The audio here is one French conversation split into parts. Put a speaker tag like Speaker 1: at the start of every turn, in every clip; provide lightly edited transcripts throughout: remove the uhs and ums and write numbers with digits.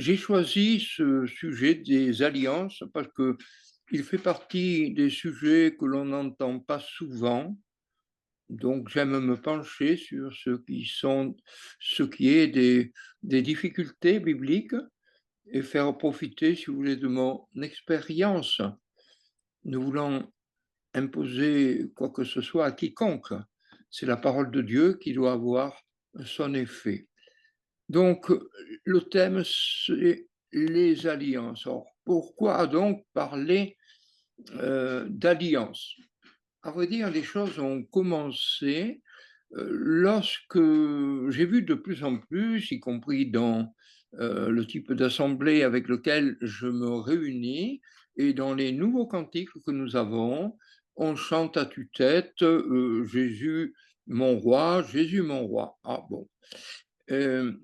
Speaker 1: J'ai choisi ce sujet des alliances parce que il fait partie des sujets que l'on n'entend pas souvent. Donc, j'aime me pencher sur ce qui est des difficultés bibliques et faire profiter, si vous voulez, de mon expérience, ne voulant imposer quoi que ce soit à quiconque. C'est la parole de Dieu qui doit avoir son effet. Donc, le thème, c'est les alliances. Alors, pourquoi donc parler d'alliance? À vrai dire, les choses ont commencé lorsque j'ai vu de plus en plus, y compris dans le type d'assemblée avec lequel je me réunis, et dans les nouveaux cantiques que nous avons, on chante à tue-tête Jésus mon roi, Jésus mon roi. Ah bon,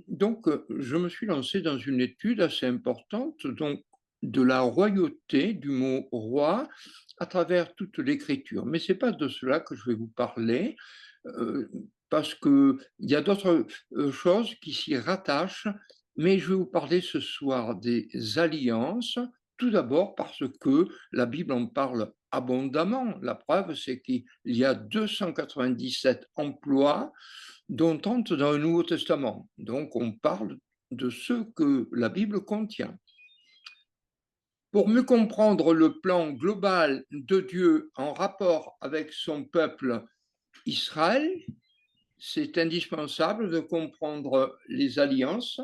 Speaker 1: donc, je me suis lancé dans une étude assez importante, donc de la royauté du mot roi à travers toute l'écriture. Mais c'est pas de cela que je vais vous parler, heu, parce qu'il y a d'autres, choses qui s'y rattachent, mais je vais vous parler ce soir des alliances. Tout d'abord parce que la Bible en parle abondamment. La preuve, c'est qu'il y a 297 emplois dont tente dans le Nouveau Testament. Donc on parle de ce que la Bible contient. Pour mieux comprendre le plan global de Dieu en rapport avec son peuple Israël, c'est indispensable de comprendre les alliances.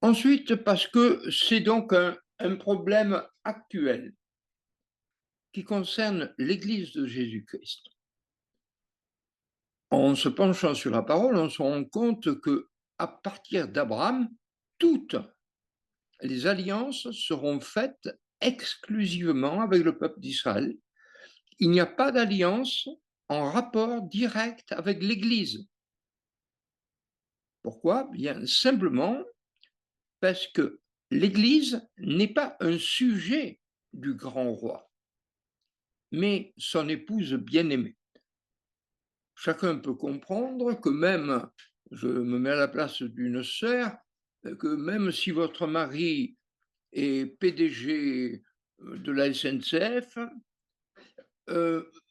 Speaker 1: Ensuite, parce que c'est donc un problème actuel qui concerne l'Église de Jésus-Christ. En se penchant sur la parole, on se rend compte que à partir d'Abraham, toutes les alliances seront faites exclusivement avec le peuple d'Israël. Il n'y a pas d'alliance en rapport direct avec l'Église. Pourquoi? Bien simplement parce que l'Église n'est pas un sujet du grand roi, mais son épouse bien-aimée. Chacun peut comprendre que même, je me mets à la place d'une sœur, que même si votre mari est PDG de la SNCF,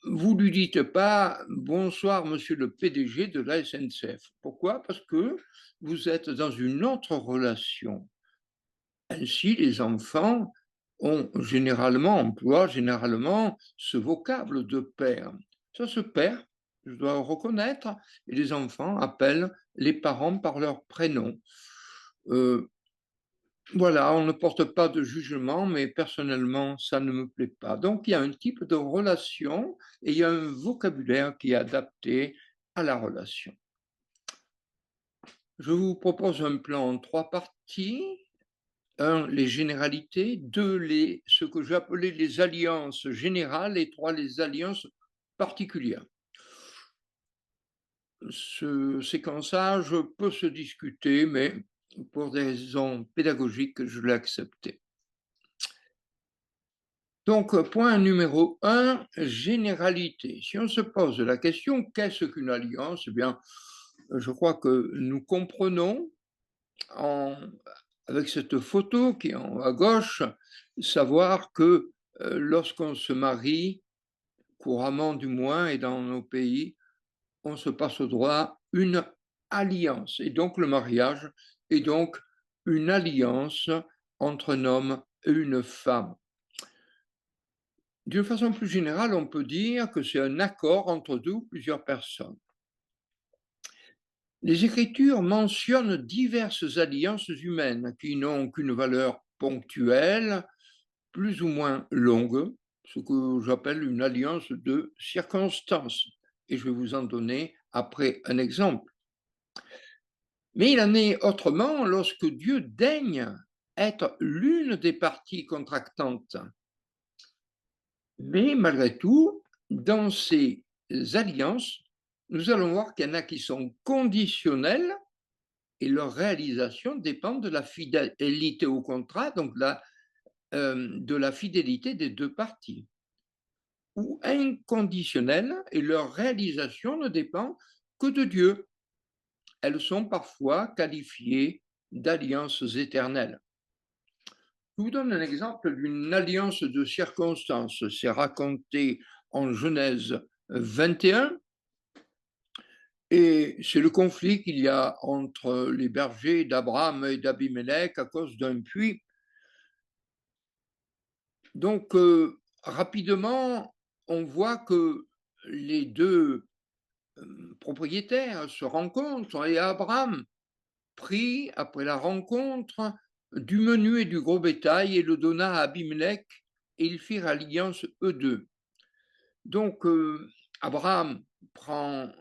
Speaker 1: vous lui dites pas: «Bonsoir monsieur le PDG de la SNCF». Pourquoi? Parce que vous êtes dans une autre relation. Ainsi, les enfants emploient généralement ce vocable de père. Ça se perd, je dois le reconnaître, et les enfants appellent les parents par leur prénom. Heu, voilà, on ne porte pas de jugement, mais personnellement, ça ne me plaît pas. Donc il y a un type de relation et il y a un vocabulaire qui est adapté à la relation. Je vous propose un plan en 3 parties. 1, les généralités, 2, ce que j'ai appelé les alliances générales et 3, les alliances particulières. Ce séquençage peut se discuter, mais pour des raisons pédagogiques, je l'ai accepté. Donc, point numéro 1, généralité. Si on se pose la question, qu'est-ce qu'une alliance? Eh bien, je crois que nous comprenons en avec cette photo qui est à gauche, savoir que, lorsqu'on se marie, couramment du moins et dans nos pays, on se passe au droit une alliance et donc le mariage est donc une alliance entre un homme et une femme. D'une façon plus générale, on peut dire que c'est un accord entre 2 ou plusieurs personnes. Les Écritures mentionnent diverses alliances humaines qui n'ont qu'une valeur ponctuelle, plus ou moins longue, ce que j'appelle une alliance de circonstances. Et je vais vous en donner après un exemple. Mais il en est autrement lorsque Dieu daigne être l'une des parties contractantes. Mais malgré tout, dans ces alliances, nous allons voir qu'il y en a qui sont conditionnelles et leur réalisation dépend de la fidélité au contrat, donc de la fidélité des 2 parties. Ou inconditionnelles et leur réalisation ne dépend que de Dieu. elles sont parfois qualifiées d'alliances éternelles. Je vous donne un exemple d'une alliance de circonstances. C'est raconté en Genèse 21, et c'est le conflit qu'il y a entre les bergers d'Abraham et d'Abimelech à cause d'un puits. Donc, rapidement, on voit que les deux propriétaires se rencontrent et Abraham prit, après la rencontre, du menu et du gros bétail et le donna à Abimelech, et ils firent alliance eux deux. Donc, Abraham prend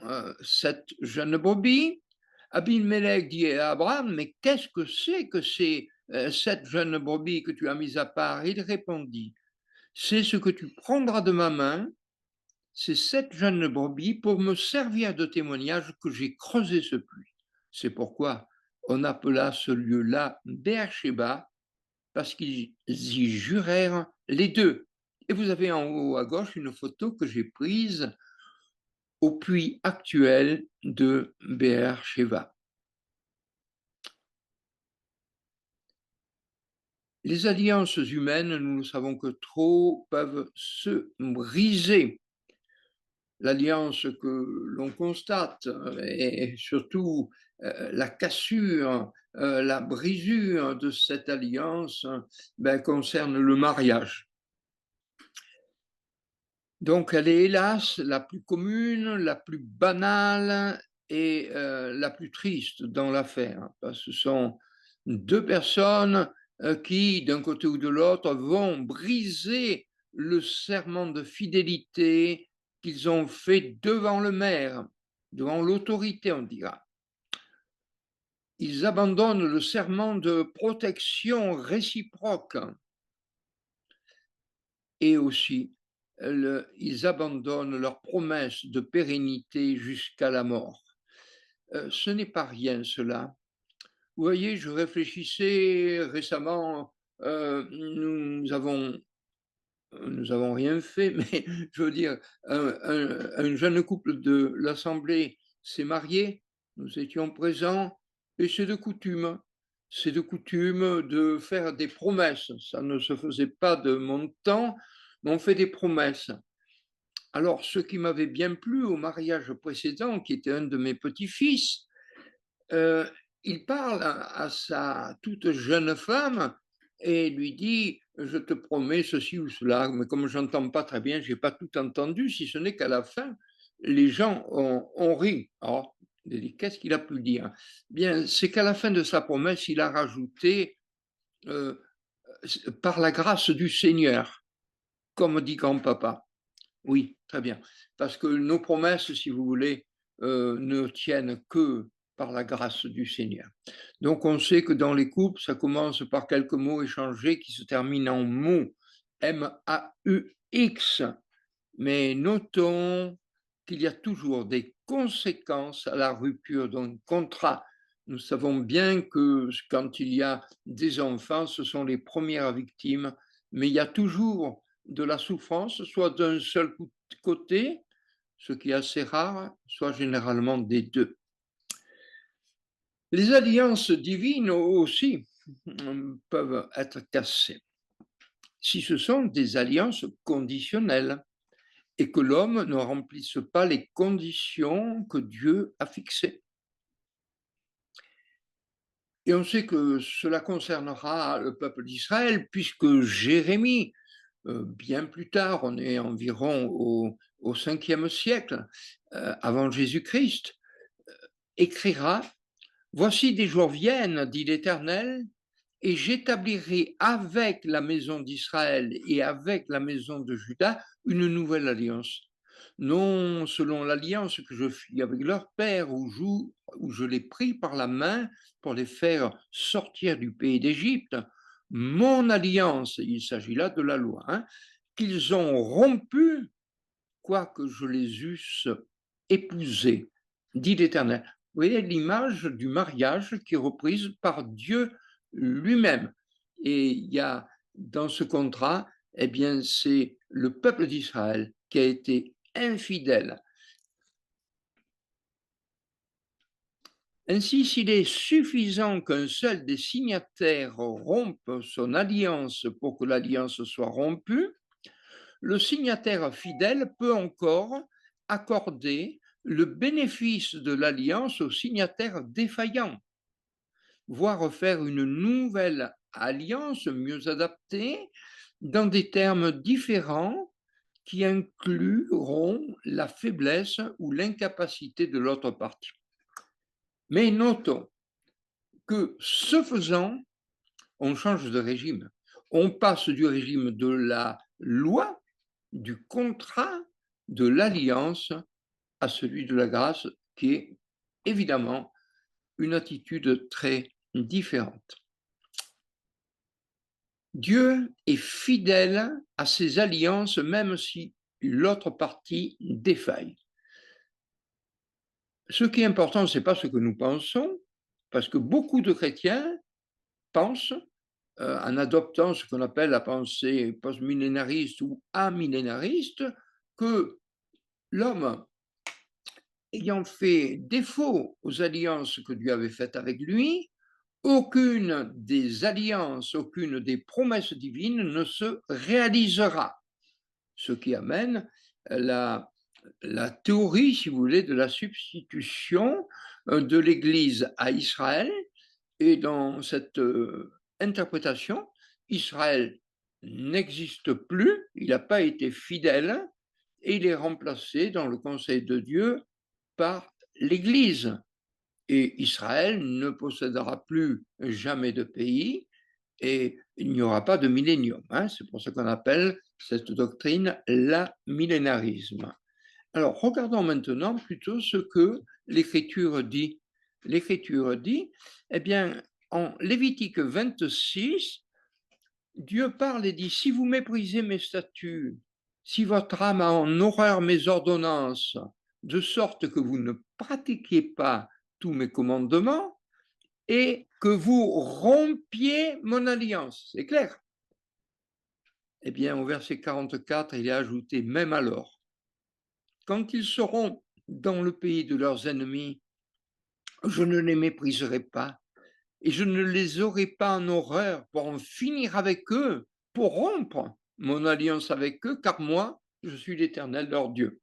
Speaker 1: 7 jeunes brebis. Abimelech dit à Abraham, mais qu'est-ce que ces 7 jeunes brebis que tu as mis à part? Il répondit, c'est ce que tu prendras de ma main, ces 7 jeunes brebis, pour me servir de témoignage que j'ai creusé ce puits. C'est pourquoi on appela ce lieu-là Beersheba, parce qu'ils y jurèrent les deux. Et vous avez en haut à gauche une photo que j'ai prise au puits actuel de Beersheba. Les alliances humaines, nous ne savons que trop, peuvent se briser. L'alliance que l'on constate et surtout la cassure, la brisure de cette alliance concerne le mariage. Donc elle est hélas la plus commune, la plus banale et la plus triste dans l'affaire, parce que ce sont deux personnes qui, d'un côté ou de l'autre, vont briser le serment de fidélité qu'ils ont fait devant le maire, devant l'autorité, on dira. Ils abandonnent le serment de protection réciproque et aussi ils abandonnent leur promesse de pérennité jusqu'à la mort. Ce n'est pas rien cela. Vous voyez, je réfléchissais récemment, nous avons rien fait, mais je veux dire, un jeune couple de l'Assemblée s'est marié, nous étions présents, et c'est de coutume. C'est de coutume de faire des promesses. Ça ne se faisait pas de mon temps, mais on fait des promesses. Alors, ce qui m'avait bien plu au mariage précédent, qui était un de mes petits-fils, il parle à sa toute jeune femme et lui dit, je te promets ceci ou cela, mais comme je n'entends pas très bien, je n'ai pas tout entendu, si ce n'est qu'à la fin, les gens ont ri. Alors, qu'est-ce qu'il a pu dire? Bien, c'est qu'à la fin de sa promesse, il a rajouté, par la grâce du Seigneur, comme dit grand-papa. Oui, très bien. Parce que nos promesses, si vous voulez, ne tiennent que par la grâce du Seigneur. Donc on sait que dans les couples, ça commence par quelques mots échangés qui se terminent en MAUX, M-A-U-X. Mais notons qu'il y a toujours des conséquences à la rupture d'un contrat. Nous savons bien que quand il y a des enfants, ce sont les premières victimes, mais il y a toujours de la souffrance, soit d'un seul côté, ce qui est assez rare, soit généralement des deux. Les alliances divines aussi peuvent être cassées si ce sont des alliances conditionnelles et que l'homme ne remplisse pas les conditions que Dieu a fixées. Et on sait que cela concernera le peuple d'Israël, puisque Jérémie, bien plus tard, on est environ au 5e siècle avant Jésus-Christ, écrira « Voici des jours viennent, dit l'Éternel, et j'établirai avec la maison d'Israël et avec la maison de Juda une nouvelle alliance. Non selon l'alliance que je fis avec leur père, où je les pris par la main pour les faire sortir du pays d'Égypte, mon alliance, il s'agit là de la loi, qu'ils ont rompu, quoique je les eusse épousés, dit l'Éternel. » Vous voyez l'image du mariage qui est reprise par Dieu lui-même. Et il y a dans ce contrat, eh bien, c'est le peuple d'Israël qui a été infidèle. Ainsi, s'il est suffisant qu'un seul des signataires rompe son alliance pour que l'alliance soit rompue, le signataire fidèle peut encore accorder le bénéfice de l'alliance au signataire défaillant, voire faire une nouvelle alliance mieux adaptée dans des termes différents qui incluront la faiblesse ou l'incapacité de l'autre partie. Mais notons que ce faisant, on change de régime. On passe du régime de la loi, du contrat, de l'alliance à celui de la grâce, qui est évidemment une attitude très différente. Dieu est fidèle à ses alliances, même si l'autre partie défaille. Ce qui est important, ce n'est pas ce que nous pensons, parce que beaucoup de chrétiens pensent, en adoptant ce qu'on appelle la pensée post-millénariste ou amillénariste, que l'homme, ayant fait défaut aux alliances que Dieu avait faites avec lui, aucune des alliances, aucune des promesses divines ne se réalisera. Ce qui amène la théorie, si vous voulez, de la substitution de l'Église à Israël. Et dans cette interprétation, Israël n'existe plus, il n'a pas été fidèle, et il est remplacé dans le conseil de Dieu par l'Église. Et Israël ne possédera plus jamais de pays et il n'y aura pas de millénium. C'est pour ça qu'on appelle cette doctrine l'amillénarisme. Alors, regardons maintenant plutôt ce que l'Écriture dit. L'Écriture dit, eh bien, en Lévitique 26, Dieu parle et dit, si vous méprisez mes statuts, si votre âme a en horreur mes ordonnances, de sorte que vous ne pratiquiez pas tous mes commandements et que vous rompiez mon alliance. C'est clair? Eh bien, au verset 44, il est ajouté, même alors, quand ils seront dans le pays de leurs ennemis, je ne les mépriserai pas et je ne les aurai pas en horreur pour en finir avec eux, pour rompre mon alliance avec eux, car moi, je suis l'Éternel leur Dieu.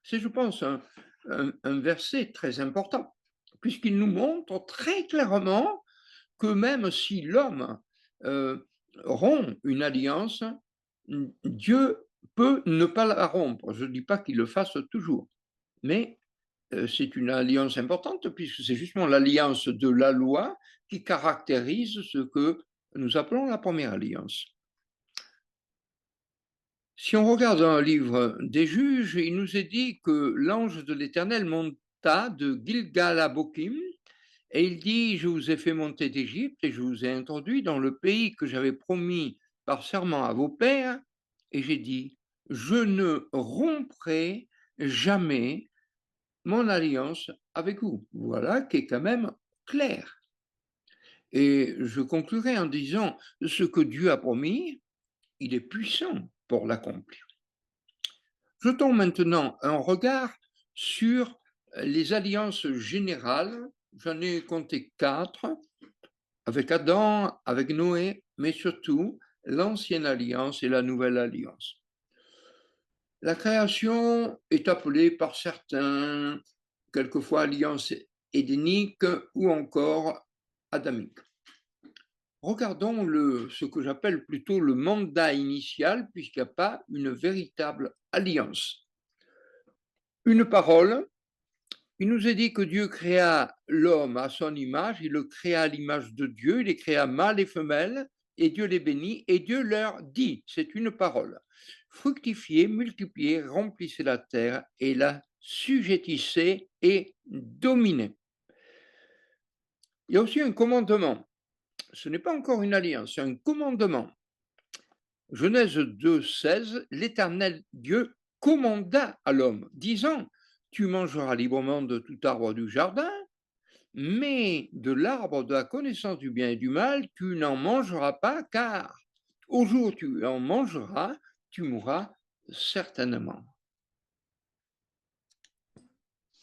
Speaker 1: C'est, je pense, un verset très important, puisqu'il nous montre très clairement que même si l'homme rompt une alliance, Dieu peut ne pas la rompre. Je ne dis pas qu'il le fasse toujours, mais c'est une alliance importante puisque c'est justement l'alliance de la loi qui caractérise ce que nous appelons la première alliance. Si on regarde dans le livre des Juges, il nous est dit que l'ange de l'Éternel monta de Gilgal à Bokim et il dit, je vous ai fait monter d'Égypte et je vous ai introduit dans le pays que j'avais promis par serment à vos pères. Et j'ai dit, je ne romprai jamais mon alliance avec vous. Voilà qui est quand même clair. Et je conclurai en disant, ce que Dieu a promis, il est puissant pour l'accomplir. Jetons maintenant un regard sur les alliances générales. J'en ai compté 4, avec Adam, avec Noé, mais surtout l'ancienne alliance et la nouvelle alliance. La création est appelée par certains, quelquefois alliance édénique ou encore adamique. Regardons ce que j'appelle plutôt le mandat initial, puisqu'il n'y a pas une véritable alliance. Une parole, il nous est dit que Dieu créa l'homme à son image, il le créa à l'image de Dieu, il les créa mâles et femelles, et Dieu les bénit, et Dieu leur dit, c'est une parole, fructifiez, multipliez, remplissez la terre et la sujettissez et dominez. Il y a aussi un commandement. Ce n'est pas encore une alliance, c'est un commandement. Genèse 2,16, l'Éternel Dieu commanda à l'homme, disant, tu mangeras librement de tout arbre du jardin, mais de l'arbre de la connaissance du bien et du mal, tu n'en mangeras pas, car au jour où tu en mangeras, tu mourras certainement.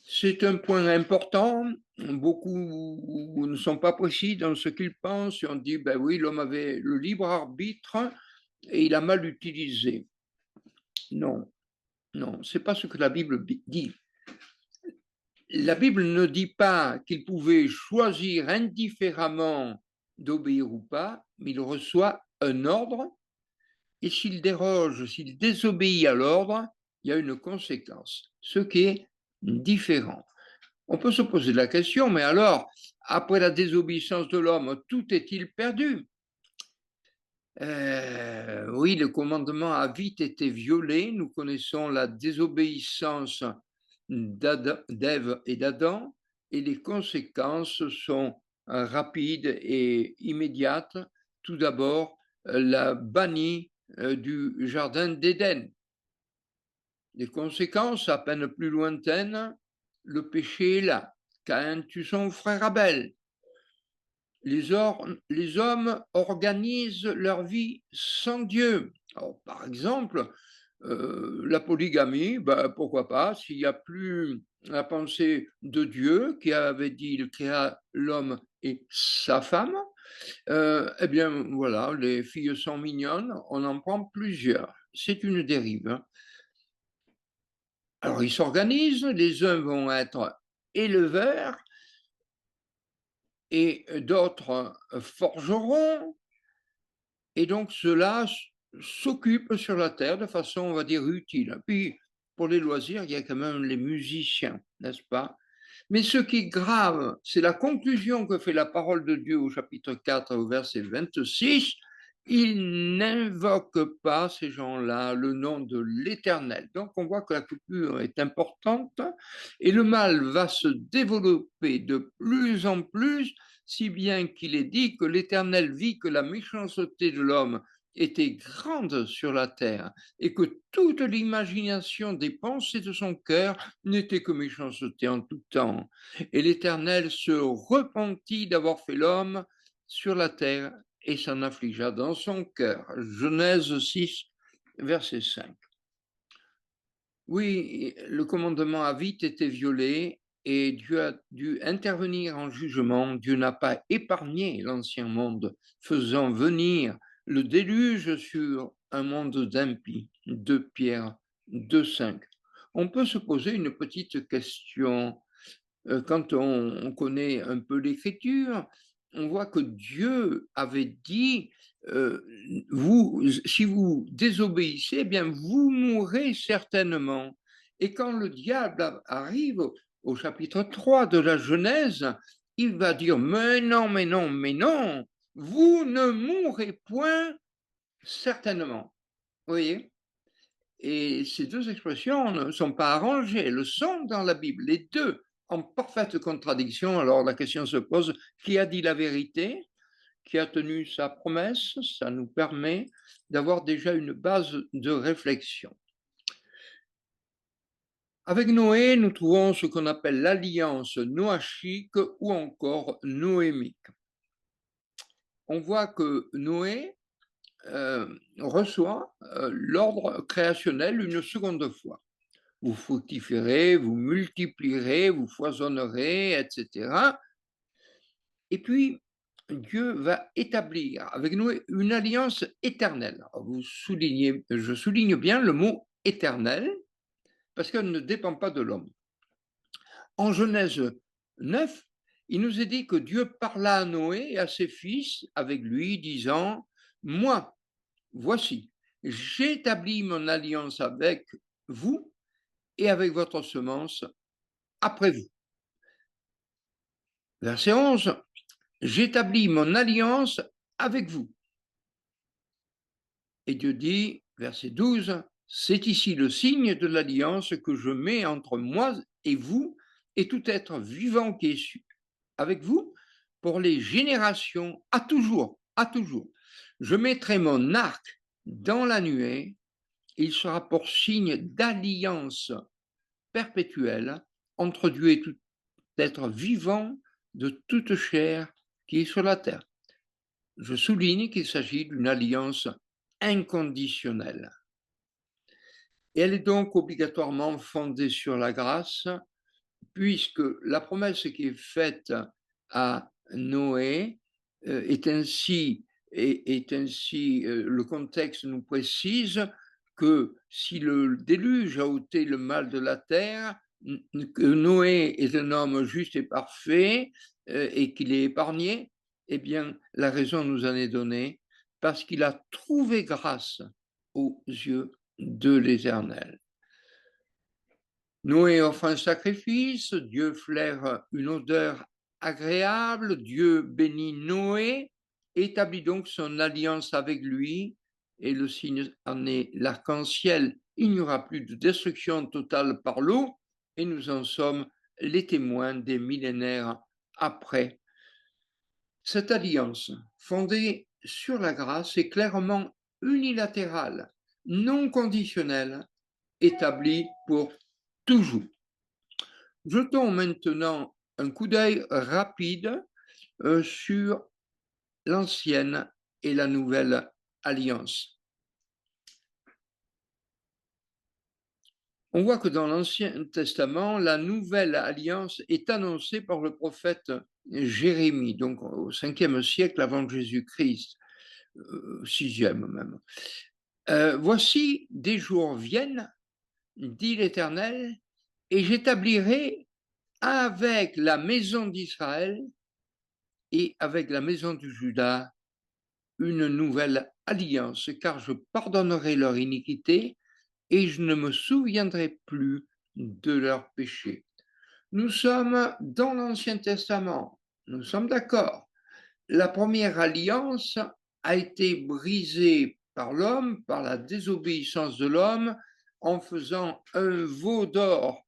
Speaker 1: C'est un point important. Beaucoup ne sont pas précis dans ce qu'ils pensent. Et on dit, ben oui, l'homme avait le libre arbitre et il a mal utilisé. Non, non, c'est pas ce que la Bible dit. La Bible ne dit pas qu'il pouvait choisir indifféremment d'obéir ou pas, mais il reçoit un ordre, et s'il déroge, s'il désobéit à l'ordre, il y a une conséquence, ce qui est différent. On peut se poser la question, mais alors, après la désobéissance de l'homme, tout est-il perdu? Oui, le commandement a vite été violé. Nous connaissons la désobéissance d'Ève et d'Adam, et les conséquences sont rapides et immédiates. Tout d'abord, la bannie du jardin d'Éden. Les conséquences, à peine plus lointaines, le péché est là. Caïn tue son frère Abel. Les hommes organisent leur vie sans Dieu. Alors, par exemple, la polygamie, ben, pourquoi pas, s'il n'y a plus la pensée de Dieu qui avait dit il créa l'homme et sa femme, eh bien voilà, les filles sont mignonnes, on en prend plusieurs. C'est une dérive. Hein. Alors ils s'organisent, les uns vont être éleveurs et d'autres forgeront, et donc ceux-là s'occupent sur la terre de façon, on va dire, utile. Puis pour les loisirs, il y a quand même les musiciens, n'est-ce pas? Mais ce qui est grave, c'est la conclusion que fait la parole de Dieu au chapitre 4, au verset 26. Ils n'invoquent pas, ces gens-là, le nom de l'Éternel. Donc on voit que la coupure est importante et le mal va se développer de plus en plus, si bien qu'il est dit que l'Éternel vit que la méchanceté de l'homme était grande sur la terre et que toute l'imagination des pensées de son cœur n'était que méchanceté en tout temps. Et l'Éternel se repentit d'avoir fait l'homme sur la terre et s'en affligea dans son cœur. Genèse 6, verset 5. Oui, le commandement a vite été violé et Dieu a dû intervenir en jugement. Dieu n'a pas épargné l'ancien monde, faisant venir le déluge sur un monde d'impies. 2 Pierre 2,5. On peut se poser une petite question. Quand on connaît un peu l'Écriture, on voit que Dieu avait dit, vous, si vous désobéissez, eh bien vous mourrez certainement. Et quand le diable arrive au chapitre 3 de la Genèse, il va dire, mais non, mais non, mais non, vous ne mourrez point certainement. Vous voyez? Et ces deux expressions ne sont pas arrangées, elles sont dans la Bible, les deux en parfaite contradiction. Alors la question se pose, qui a dit la vérité? Qui a tenu sa promesse? Ça nous permet d'avoir déjà une base de réflexion. Avec Noé, nous trouvons ce qu'on appelle l'alliance noachique ou encore noémique. On voit que Noé reçoit l'ordre créationnel une seconde fois. Vous fructifierez, vous multiplierez, vous foisonnerez, etc. Et puis, Dieu va établir avec nous une alliance éternelle. Je souligne bien le mot éternel, parce qu'elle ne dépend pas de l'homme. En Genèse 9, il nous est dit que Dieu parla à Noé et à ses fils avec lui, disant, moi, voici, j'établis mon alliance avec vous et avec votre semence après vous. Verset 11, j'établis mon alliance avec vous. Et Dieu dit, verset 12, c'est ici le signe de l'alliance que je mets entre moi et vous et tout être vivant qui est avec vous pour les générations à toujours, à toujours. Je mettrai mon arc dans la nuée, il sera pour signe d'alliance perpétuelle entre Dieu et tout être vivant de toute chair qui est sur la terre. Je souligne qu'il s'agit d'une alliance inconditionnelle. Et elle est donc obligatoirement fondée sur la grâce, puisque la promesse qui est faite à Noé le contexte nous précise que si le déluge a ôté le mal de la terre, que Noé est un homme juste et parfait et qu'il est épargné, eh bien, la raison nous en est donnée parce qu'il a trouvé grâce aux yeux de l'Éternel. Noé offre un sacrifice, Dieu flaire une odeur agréable, Dieu bénit Noé, établit donc son alliance avec lui, et le signe en est l'arc-en-ciel. Il n'y aura plus de destruction totale par l'eau, et nous en sommes les témoins des millénaires après. Cette alliance, fondée sur la grâce, est clairement unilatérale, non conditionnelle, établie pour toujours. Jetons maintenant un coup d'œil rapide sur l'ancienne et la nouvelle alliance. On voit que dans l'Ancien Testament, la nouvelle alliance est annoncée par le prophète Jérémie, donc au 5e siècle avant Jésus-Christ, 6e même. Voici, des jours viennent, dit l'Éternel, et j'établirai avec la maison d'Israël et avec la maison de Juda une nouvelle alliance, car je pardonnerai leur iniquité et je ne me souviendrai plus de leurs péchés. Nous sommes dans l'Ancien Testament, nous sommes d'accord. La première alliance a été brisée par l'homme, par la désobéissance de l'homme, en faisant un veau d'or,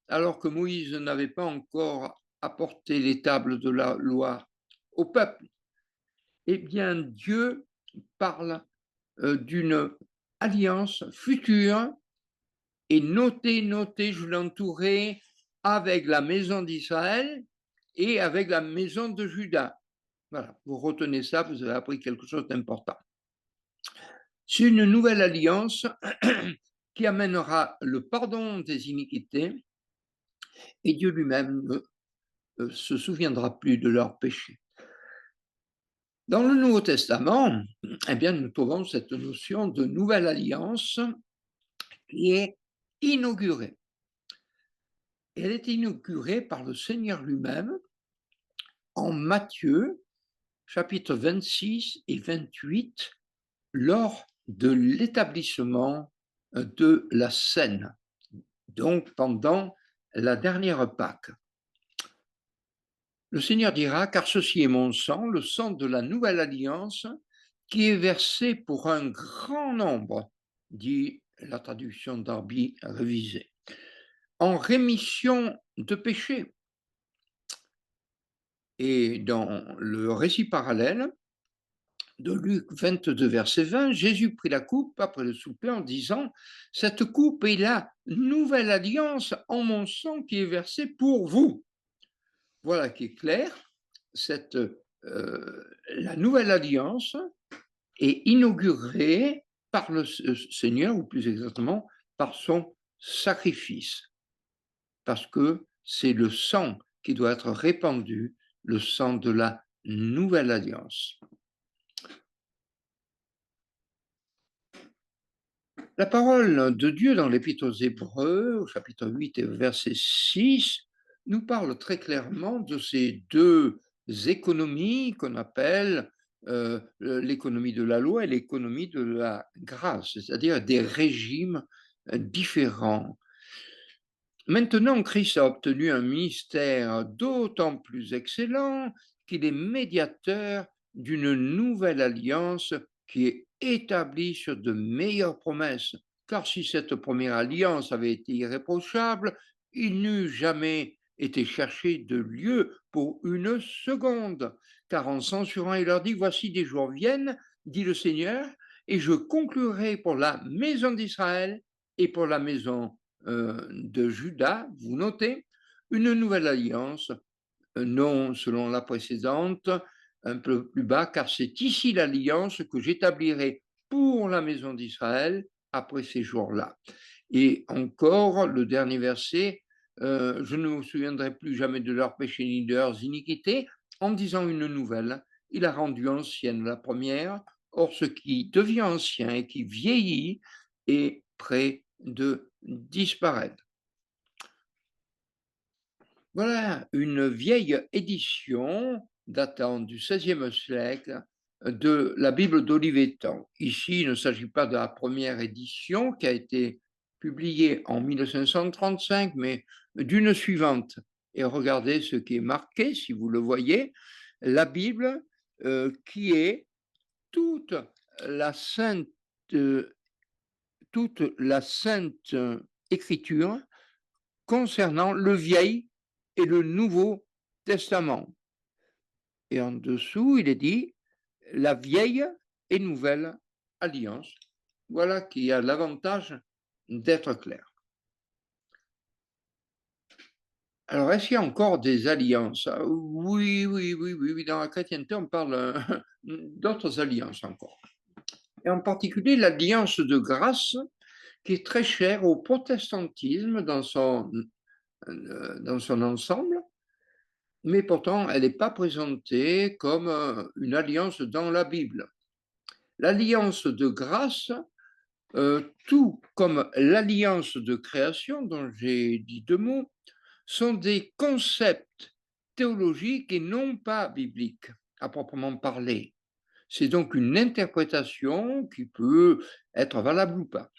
Speaker 1: alors que Moïse n'avait pas encore apporté les tables de la loi au peuple. Eh bien, Dieu parle d'une alliance future et notez, je l'entourais avec la maison d'Israël et avec la maison de Juda. Voilà, vous retenez ça, vous avez appris quelque chose d'important. C'est une nouvelle alliance qui amènera le pardon des iniquités et Dieu lui-même ne se souviendra plus de leurs péchés. Dans le Nouveau Testament, eh bien, nous trouvons cette notion de nouvelle alliance qui est inaugurée. Elle est inaugurée par le Seigneur lui-même en Matthieu, chapitre 26 et 28, lors de l'établissement de la scène, donc pendant la dernière Pâque. Le Seigneur dira, car ceci est mon sang, le sang de la nouvelle alliance, qui est versé pour un grand nombre, dit la traduction Darby révisée, en rémission de péché. Et dans le récit parallèle de Luc 22, verset 20, Jésus prit la coupe après le souper en disant, cette coupe est la nouvelle alliance en mon sang qui est versé pour vous. Voilà qui est clair. La nouvelle alliance est inaugurée par le Seigneur, ou plus exactement par son sacrifice, parce que c'est le sang qui doit être répandu, le sang de la nouvelle alliance. La parole de Dieu dans l'Épître aux Hébreux, au chapitre 8 et verset 6, nous parle très clairement de ces deux économies qu'on appelle l'économie de la loi et l'économie de la grâce, c'est-à-dire des régimes différents. Maintenant, Christ a obtenu un ministère d'autant plus excellent qu'il est médiateur d'une nouvelle alliance qui est établie sur de meilleures promesses. Car si cette première alliance avait été irréprochable, il n'eût jamais été cherché de lieu pour une seconde. Car en censurant, il leur dit, voici des jours viennent, dit le Seigneur, et je conclurai pour la maison d'Israël et pour la maison de Juda, vous notez, une nouvelle alliance, non selon la précédente, un peu plus bas, car c'est ici l'alliance que j'établirai pour la maison d'Israël après ces jours-là. Et encore, le dernier verset, je ne me souviendrai plus jamais de leurs péchés ni de leurs iniquités, en disant une nouvelle. Il a rendu ancienne la première. Or, ce qui devient ancien et qui vieillit est près de disparaître. Voilà une vieille édition datant du XVIe siècle de la Bible d'Olivetan. Ici, il ne s'agit pas de la première édition qui a été publiée en 1535, mais d'une suivante. Et regardez ce qui est marqué, si vous le voyez, la Bible qui est toute la sainte, euh, toute la sainte écriture concernant le Vieil et le Nouveau Testament. Et en dessous, il est dit la vieille et nouvelle alliance. Voilà qui a l'avantage d'être clair. Alors, est-ce qu'il y a encore des alliances? Oui, oui, oui, oui, oui. Dans la chrétienté, on parle d'autres alliances encore. Et en particulier l'alliance de grâce qui est très chère au protestantisme dans son ensemble, mais pourtant elle n'est pas présentée comme une alliance dans la Bible. L'alliance de grâce, tout comme l'alliance de création dont j'ai dit deux mots, sont des concepts théologiques et non pas bibliques à proprement parler. C'est donc une interprétation qui peut être valable ou pas.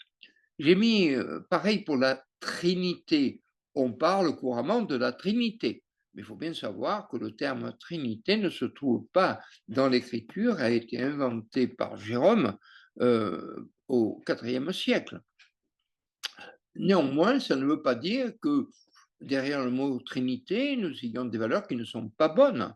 Speaker 1: J'ai mis pareil pour la Trinité. On parle couramment de la Trinité. Mais il faut bien savoir que le terme Trinité ne se trouve pas dans l'Écriture, a été inventé par Jérôme au IVe siècle. Néanmoins, ça ne veut pas dire que derrière le mot Trinité, nous ayons des valeurs qui ne sont pas bonnes.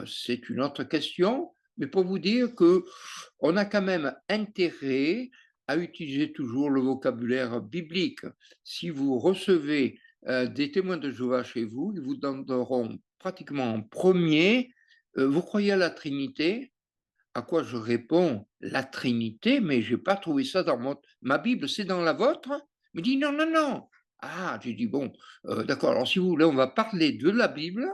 Speaker 1: C'est une autre question, mais pour vous dire qu'on a quand même intérêt à utiliser toujours le vocabulaire biblique. Si vous recevez des témoins de Jéhovah chez vous, ils vous donneront pratiquement en premier, vous croyez à la Trinité? À quoi je réponds, la Trinité, mais je n'ai pas trouvé ça dans ma Bible, c'est dans la vôtre? Il me dit, non, non, non. Ah, j'ai dit, bon, d'accord, alors si vous voulez, on va parler de la Bible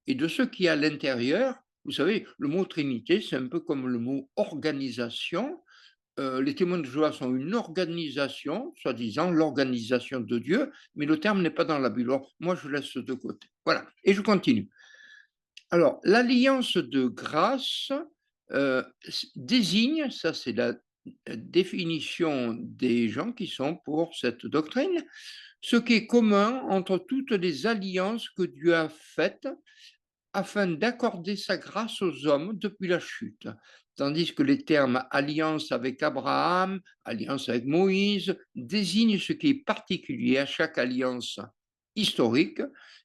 Speaker 1: et de ce qui est à l'intérieur. Vous savez, le mot Trinité, c'est un peu comme le mot organisation. Les témoins de Jéhovah sont une organisation, soi-disant l'organisation de Dieu, mais le terme n'est pas dans la Bible. Alors, moi, je laisse de côté. Voilà, et je continue. Alors, l'alliance de grâce désigne, ça c'est la définition des gens qui sont pour cette doctrine, ce qui est commun entre toutes les alliances que Dieu a faites afin d'accorder sa grâce aux hommes depuis la chute. Tandis que les termes alliance avec Abraham, alliance avec Moïse, désignent ce qui est particulier à chaque alliance historique.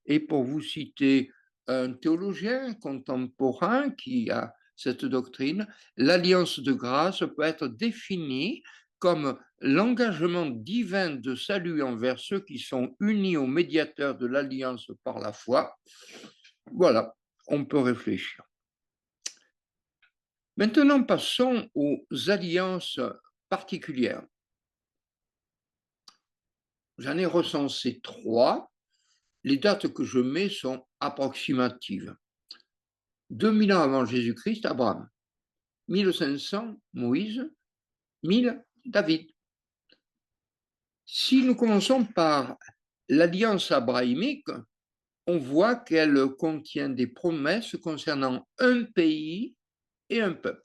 Speaker 1: Et pour vous citer un théologien contemporain qui a cette doctrine, l'alliance de grâce peut être définie comme l'engagement divin de salut envers ceux qui sont unis au médiateur de l'alliance par la foi. Voilà, on peut réfléchir. Maintenant, passons aux alliances particulières. J'en ai recensé trois. Les dates que je mets sont approximatives. 2000 ans avant Jésus-Christ, Abraham. 1500, Moïse. 1000, David. Si nous commençons par l'alliance abrahamique, on voit qu'elle contient des promesses concernant un pays et un peuple.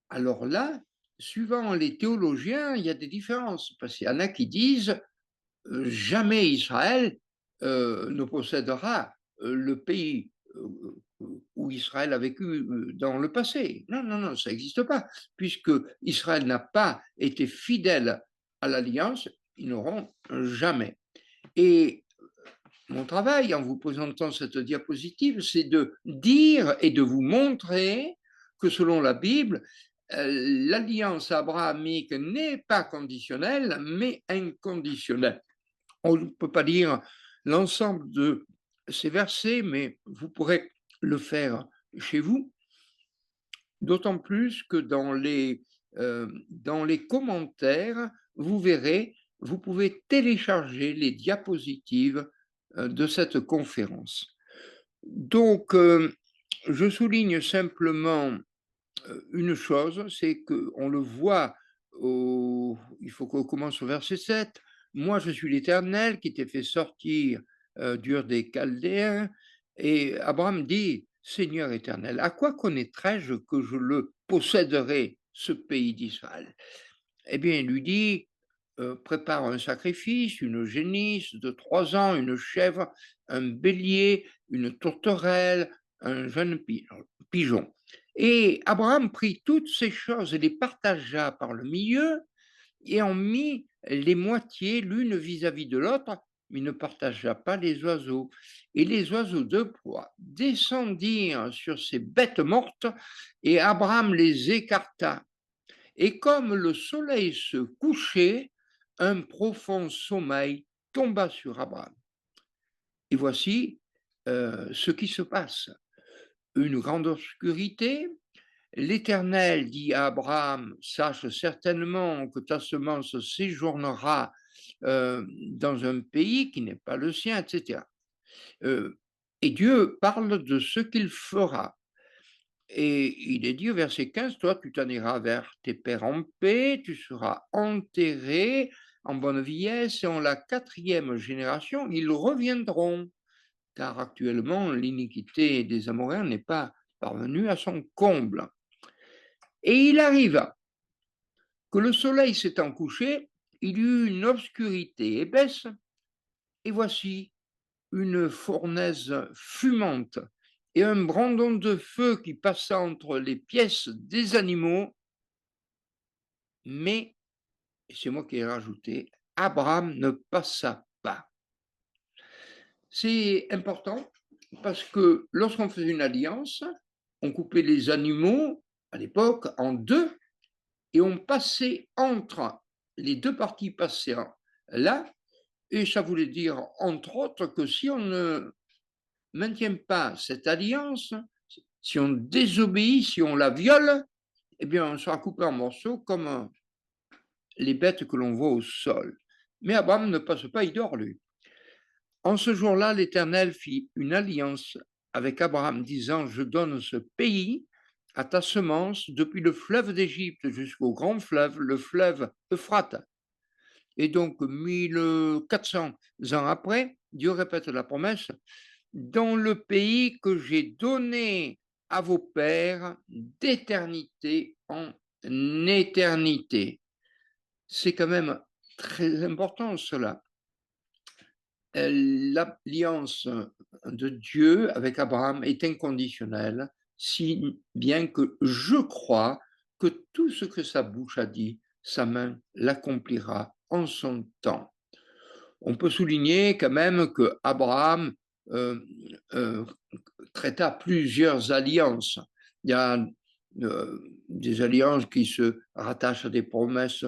Speaker 1: Alors là, suivant les théologiens, il y a des différences, parce qu'il y en a qui disent jamais Israël ne possédera le pays où Israël a vécu dans le passé. Non, non, non, ça n'existe pas. Puisque Israël n'a pas été fidèle à l'alliance, ils n'auront jamais. Et mon travail en vous présentant cette diapositive, c'est de dire et de vous montrer que selon la Bible, l'alliance abrahamique n'est pas conditionnelle, mais inconditionnelle. On ne peut pas dire l'ensemble de ces versets, mais vous pourrez le faire chez vous, d'autant plus que dans les commentaires, vous verrez, vous pouvez télécharger les diapositives de cette conférence. Donc, je souligne simplement une chose, c'est qu'on le voit, il faut qu'on commence au verset 7. Moi, je suis l'Éternel qui t'ai fait sortir d'Ur des Chaldéens. Et Abraham dit, Seigneur éternel, à quoi connaîtrais-je que je le posséderai, ce pays d'Israël? Eh bien, il lui dit, prépare un sacrifice, une génisse de 3 ans, une chèvre, un bélier, une tourterelle, un jeune pigeon. Et Abraham prit toutes ces choses et les partagea par le milieu et en mit les moitiés l'une vis-à-vis de l'autre, mais ne partagea pas les oiseaux. Et les oiseaux de proie descendirent sur ces bêtes mortes et Abraham les écarta. Et comme le soleil se couchait, un profond sommeil tomba sur Abraham. Et voici ce qui se passe. Une grande obscurité. L'Éternel dit à Abraham, sache certainement que ta semence séjournera dans un pays qui n'est pas le sien, etc. Et Dieu parle de ce qu'il fera. Et il est dit au verset 15, toi tu t'en iras vers tes pères en paix, tu seras enterré en bonne vieillesse, et en la 4e génération, ils reviendront, car actuellement l'iniquité des Amoréens n'est pas parvenue à son comble. Et il arriva que le soleil s'étant couché, il y eut une obscurité épaisse, et voici une fournaise fumante et un brandon de feu qui passa entre les pièces des animaux, mais, et c'est moi qui ai rajouté, Abraham ne passa pas. C'est important parce que lorsqu'on faisait une alliance, on coupait les animaux à l'époque en deux et on passait entre les deux parties passaient là, et ça voulait dire entre autres que si on ne maintient pas cette alliance, si on désobéit, si on la viole, eh bien on sera coupé en morceaux comme les bêtes que l'on voit au sol. Mais Abraham ne passe pas, il dort lui. En ce jour-là, l'Éternel fit une alliance avec Abraham, disant, je donne ce pays à ta semence depuis le fleuve d'Égypte jusqu'au grand fleuve, le fleuve Euphrate. Et donc, 1400 ans après, Dieu répète la promesse, dans le pays que j'ai donné à vos pères d'éternité en éternité. C'est quand même très important cela. L'alliance de Dieu avec Abraham est inconditionnelle, si bien que je crois que tout ce que sa bouche a dit, sa main l'accomplira en son temps. On peut souligner quand même que Abraham traita plusieurs alliances. Il y a des alliances qui se rattachent à des promesses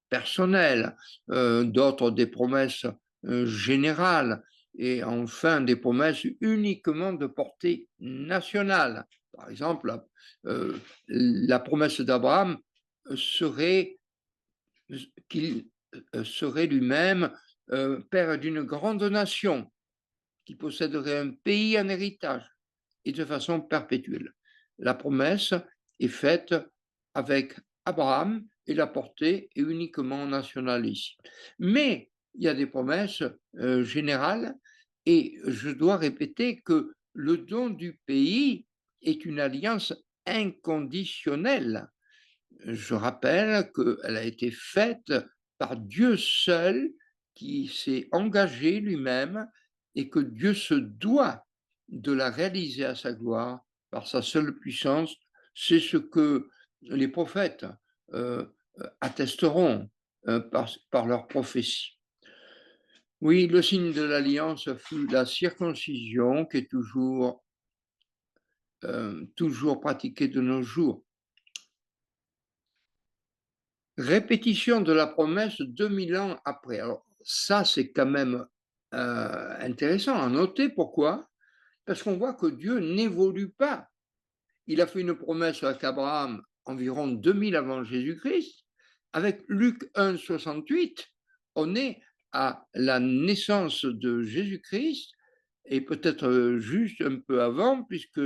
Speaker 1: personnelles, d'autres des promesses générales, et enfin des promesses uniquement de portée nationale. Par exemple, la promesse d'Abraham serait qu'il serait lui-même père d'une grande nation qui posséderait un pays en héritage et de façon perpétuelle. La promesse est faite avec Abraham et la portée est uniquement nationale ici. Mais il y a des promesses générales et je dois répéter que le don du pays est une alliance inconditionnelle. Je rappelle qu'elle a été faite par Dieu seul qui s'est engagé lui-même et que Dieu se doit de la réaliser à sa gloire par sa seule puissance. C'est ce que les prophètes attesteront par leur prophétie. Oui, le signe de l'alliance fut la circoncision qui est toujours pratiquée de nos jours. Répétition de la promesse 2000 ans après. Alors ça, c'est quand même intéressant à noter. Pourquoi? Parce qu'on voit que Dieu n'évolue pas. Il a fait une promesse avec Abraham environ 2000 avant Jésus-Christ, avec Luc 1, 68, on est à la naissance de Jésus-Christ, et peut-être juste un peu avant, puisque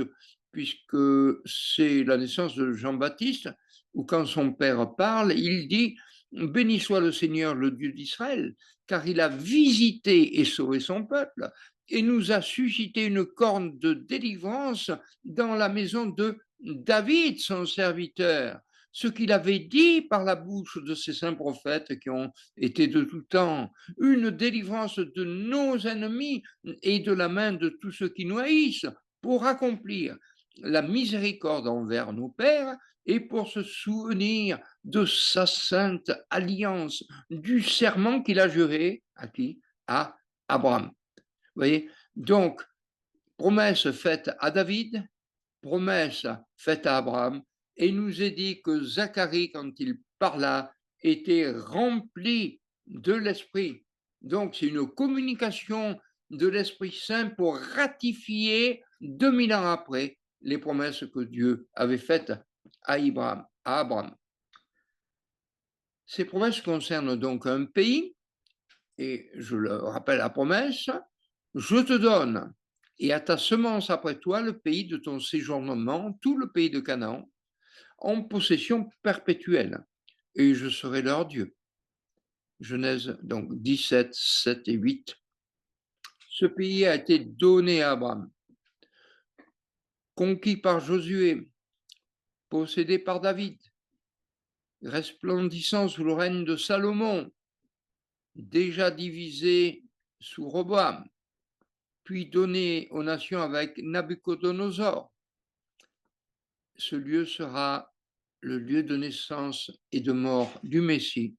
Speaker 1: c'est la naissance de Jean-Baptiste, où quand son père parle, il dit « Béni soit le Seigneur, le Dieu d'Israël, car il a visité et sauvé son peuple, et nous a suscité une corne de délivrance dans la maison de David, son serviteur. » Ce qu'il avait dit par la bouche de ces saints prophètes qui ont été de tout temps, une délivrance de nos ennemis et de la main de tous ceux qui nous haïssent, pour accomplir la miséricorde envers nos pères et pour se souvenir de sa sainte alliance, du serment qu'il a juré à qui? À Abraham. Vous voyez? Donc, promesse faite à David, promesse faite à Abraham, et il nous est dit que Zacharie, quand il parla, était rempli de l'Esprit. Donc, c'est une communication de l'Esprit Saint pour ratifier 2000 ans après les promesses que Dieu avait faites à Abraham. Ces promesses concernent donc un pays, et je le rappelle la promesse, je te donne et à ta semence après toi le pays de ton séjournement, tout le pays de Canaan, en possession perpétuelle, et je serai leur Dieu. Genèse donc 17, 7 et 8. Ce pays a été donné à Abraham, conquis par Josué, possédé par David, resplendissant sous le règne de Salomon, déjà divisé sous Roboam, puis donné aux nations avec Nabuchodonosor. Ce lieu sera le lieu de naissance et de mort du Messie.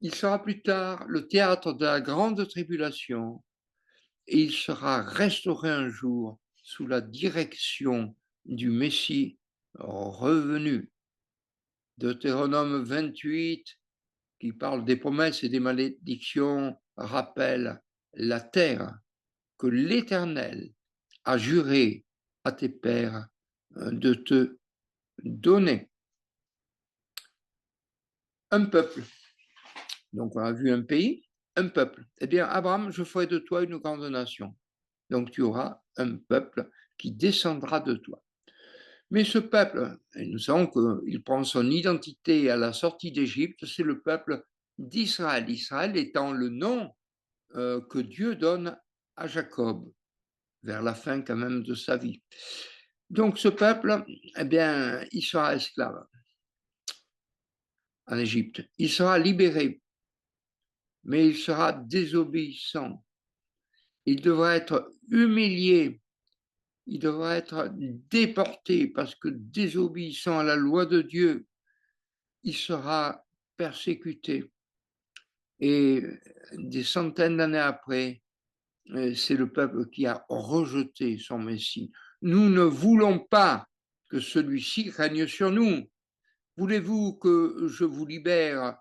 Speaker 1: Il sera plus tard le théâtre de la grande tribulation et il sera restauré un jour sous la direction du Messie revenu. Deutéronome 28, qui parle des promesses et des malédictions, rappelle la terre que l'Éternel a juré à tes pères de te donner. Un peuple. Donc, on a vu un pays, un peuple. Eh bien, Abraham, je ferai de toi une grande nation. Donc, tu auras un peuple qui descendra de toi. Mais ce peuple, et nous savons qu'il prend son identité à la sortie d'Égypte, c'est le peuple d'Israël. Israël étant le nom que Dieu donne à Jacob, vers la fin quand même de sa vie. Donc, ce peuple, eh bien, il sera esclave en Égypte. Il sera libéré, mais il sera désobéissant. Il devra être humilié, il devra être déporté parce que désobéissant à la loi de Dieu, il sera persécuté. Et des centaines d'années après, c'est le peuple qui a rejeté son Messie. Nous ne voulons pas que celui-ci règne sur nous. Voulez-vous que je vous libère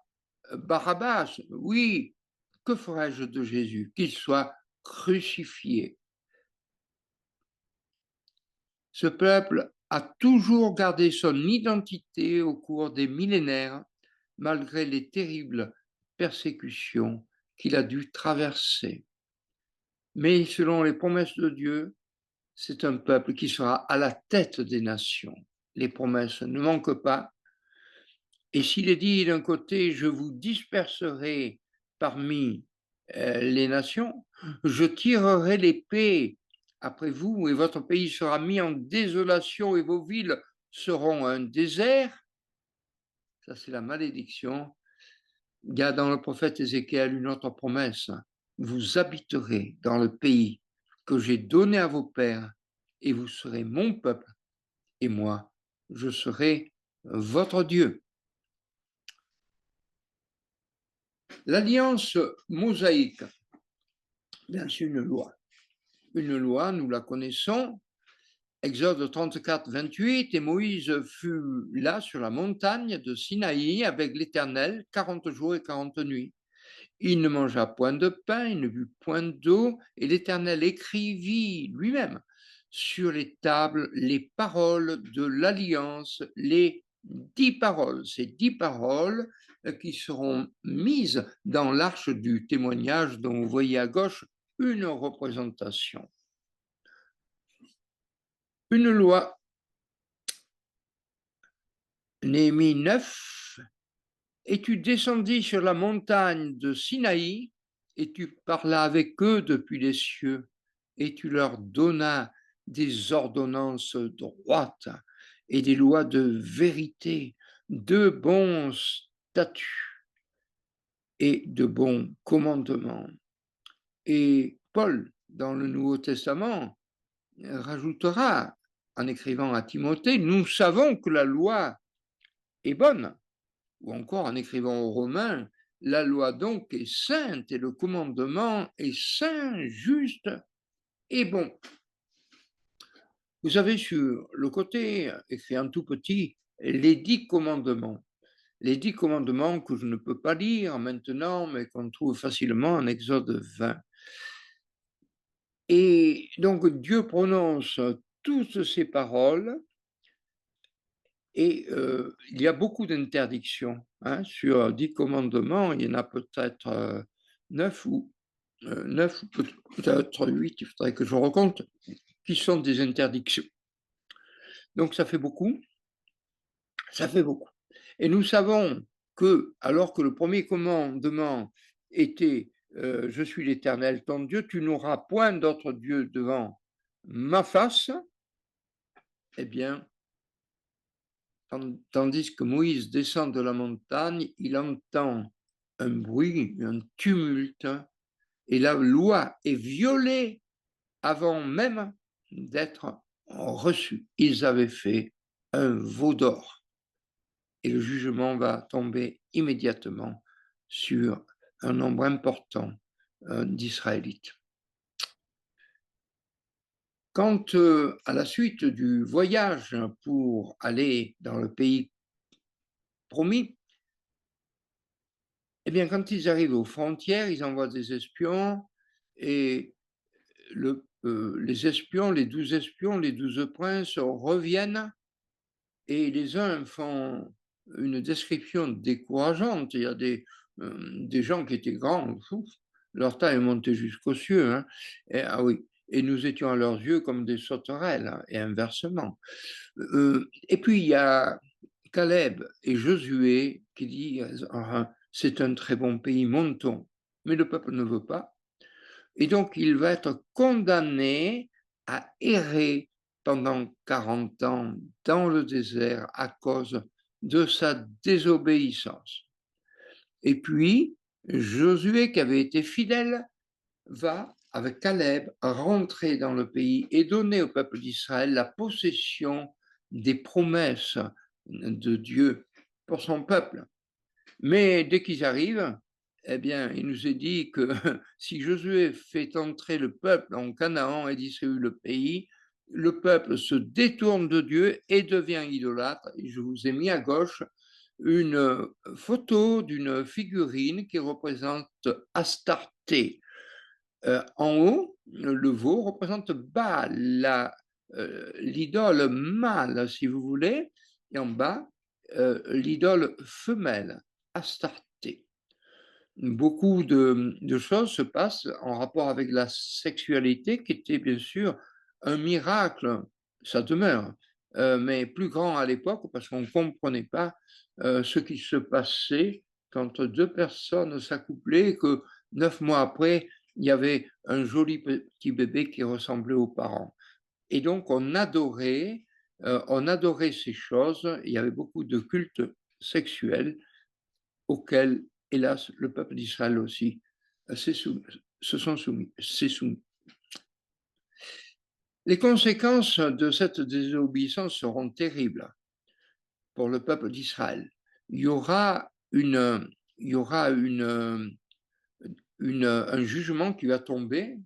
Speaker 1: Barabbas? Oui. Que ferais-je de Jésus? Qu'il soit crucifié. Ce peuple a toujours gardé son identité au cours des millénaires, malgré les terribles persécutions qu'il a dû traverser. Mais selon les promesses de Dieu, c'est un peuple qui sera à la tête des nations. Les promesses ne manquent pas. Et s'il est dit d'un côté, je vous disperserai parmi les nations, je tirerai l'épée après vous et votre pays sera mis en désolation et vos villes seront un désert. Ça, c'est la malédiction. Il y a dans le prophète Ézéchiel une autre promesse. Vous habiterez dans le pays que j'ai donné à vos pères et vous serez mon peuple et moi, je serai votre Dieu. L'alliance mosaïque, bien sûr, une loi. Une loi, nous la connaissons. Exode 34, 28, et Moïse fut là sur la montagne de Sinaï avec l'Éternel 40 jours et 40 nuits. Il ne mangea point de pain, il ne but point d'eau, et l'Éternel écrivit lui-même sur les tables les paroles de l'alliance, les 10 paroles. Ces 10 paroles qui seront mises dans l'arche du témoignage dont vous voyez à gauche une représentation. Une loi. Néhémie 9. Et tu descendis sur la montagne de Sinaï, et tu parlas avec eux depuis les cieux, et tu leur donnas des ordonnances droites et des lois de vérité, de bons statuts et de bons commandements. Et Paul, dans le Nouveau Testament, rajoutera, en écrivant à Timothée, nous savons que la loi est bonne, ou encore en écrivant aux Romains, la loi donc est sainte et le commandement est saint, juste et bon. Vous avez sur le côté, écrit en tout petit, les 10 commandements. Les 10 commandements que je ne peux pas lire maintenant, mais qu'on trouve facilement en Exode 20. Et donc Dieu prononce toutes ces paroles et il y a beaucoup d'interdictions. Sur 10 commandements, il y en a peut-être 9 ou 9 ou peut-être 8, il faudrait que je recompte, qui sont des interdictions. Donc ça fait beaucoup, ça fait beaucoup. Et nous savons que, alors que le premier commandement était je suis l'Éternel ton Dieu, tu n'auras point d'autre Dieu devant ma face, eh bien, tandis que Moïse descend de la montagne, il entend un bruit, un tumulte, et la loi est violée avant même d'être reçus. Ils avaient fait un veau d'or. Et le jugement va tomber immédiatement sur un nombre important d'Israélites. Quant à la suite du voyage pour aller dans le pays promis, eh bien, quand ils arrivent aux frontières, ils envoient des espions et les espions, les 12 espions, les 12 princes reviennent et les uns font une description décourageante. Il y a des gens qui étaient grands, leur taille est montée jusqu'aux cieux. Hein. Ah oui, et nous étions à leurs yeux comme des sauterelles, hein, et inversement. Et puis il y a Caleb et Josué qui disent c'est un très bon pays, montons. Mais le peuple ne veut pas. Et donc il va être condamné à errer pendant 40 ans dans le désert à cause de sa désobéissance. Et puis, Josué, qui avait été fidèle, va, avec Caleb, rentrer dans le pays et donner au peuple d'Israël la possession des promesses de Dieu pour son peuple. Mais dès qu'ils arrivent, eh bien, il nous est dit que si Josué fait entrer le peuple en Canaan et distribue le pays, le peuple se détourne de Dieu et devient idolâtre. Et je vous ai mis à gauche une photo d'une figurine qui représente Astarté. En haut, le veau représente Baal, l'idole mâle, si vous voulez, et en bas, l'idole femelle, Astarté. Beaucoup de choses se passent en rapport avec la sexualité, qui était bien sûr un miracle, ça demeure, mais plus grand à l'époque parce qu'on ne comprenait pas ce qui se passait quand deux personnes s'accouplaient et que 9 mois après, il y avait un joli petit bébé qui ressemblait aux parents. Et donc on adorait ces choses, il y avait beaucoup de cultes sexuels auxquels, hélas, le peuple d'Israël aussi se sont soumis, s'est soumis. Les conséquences de cette désobéissance seront terribles pour le peuple d'Israël. Il y aura un jugement qui va tomber,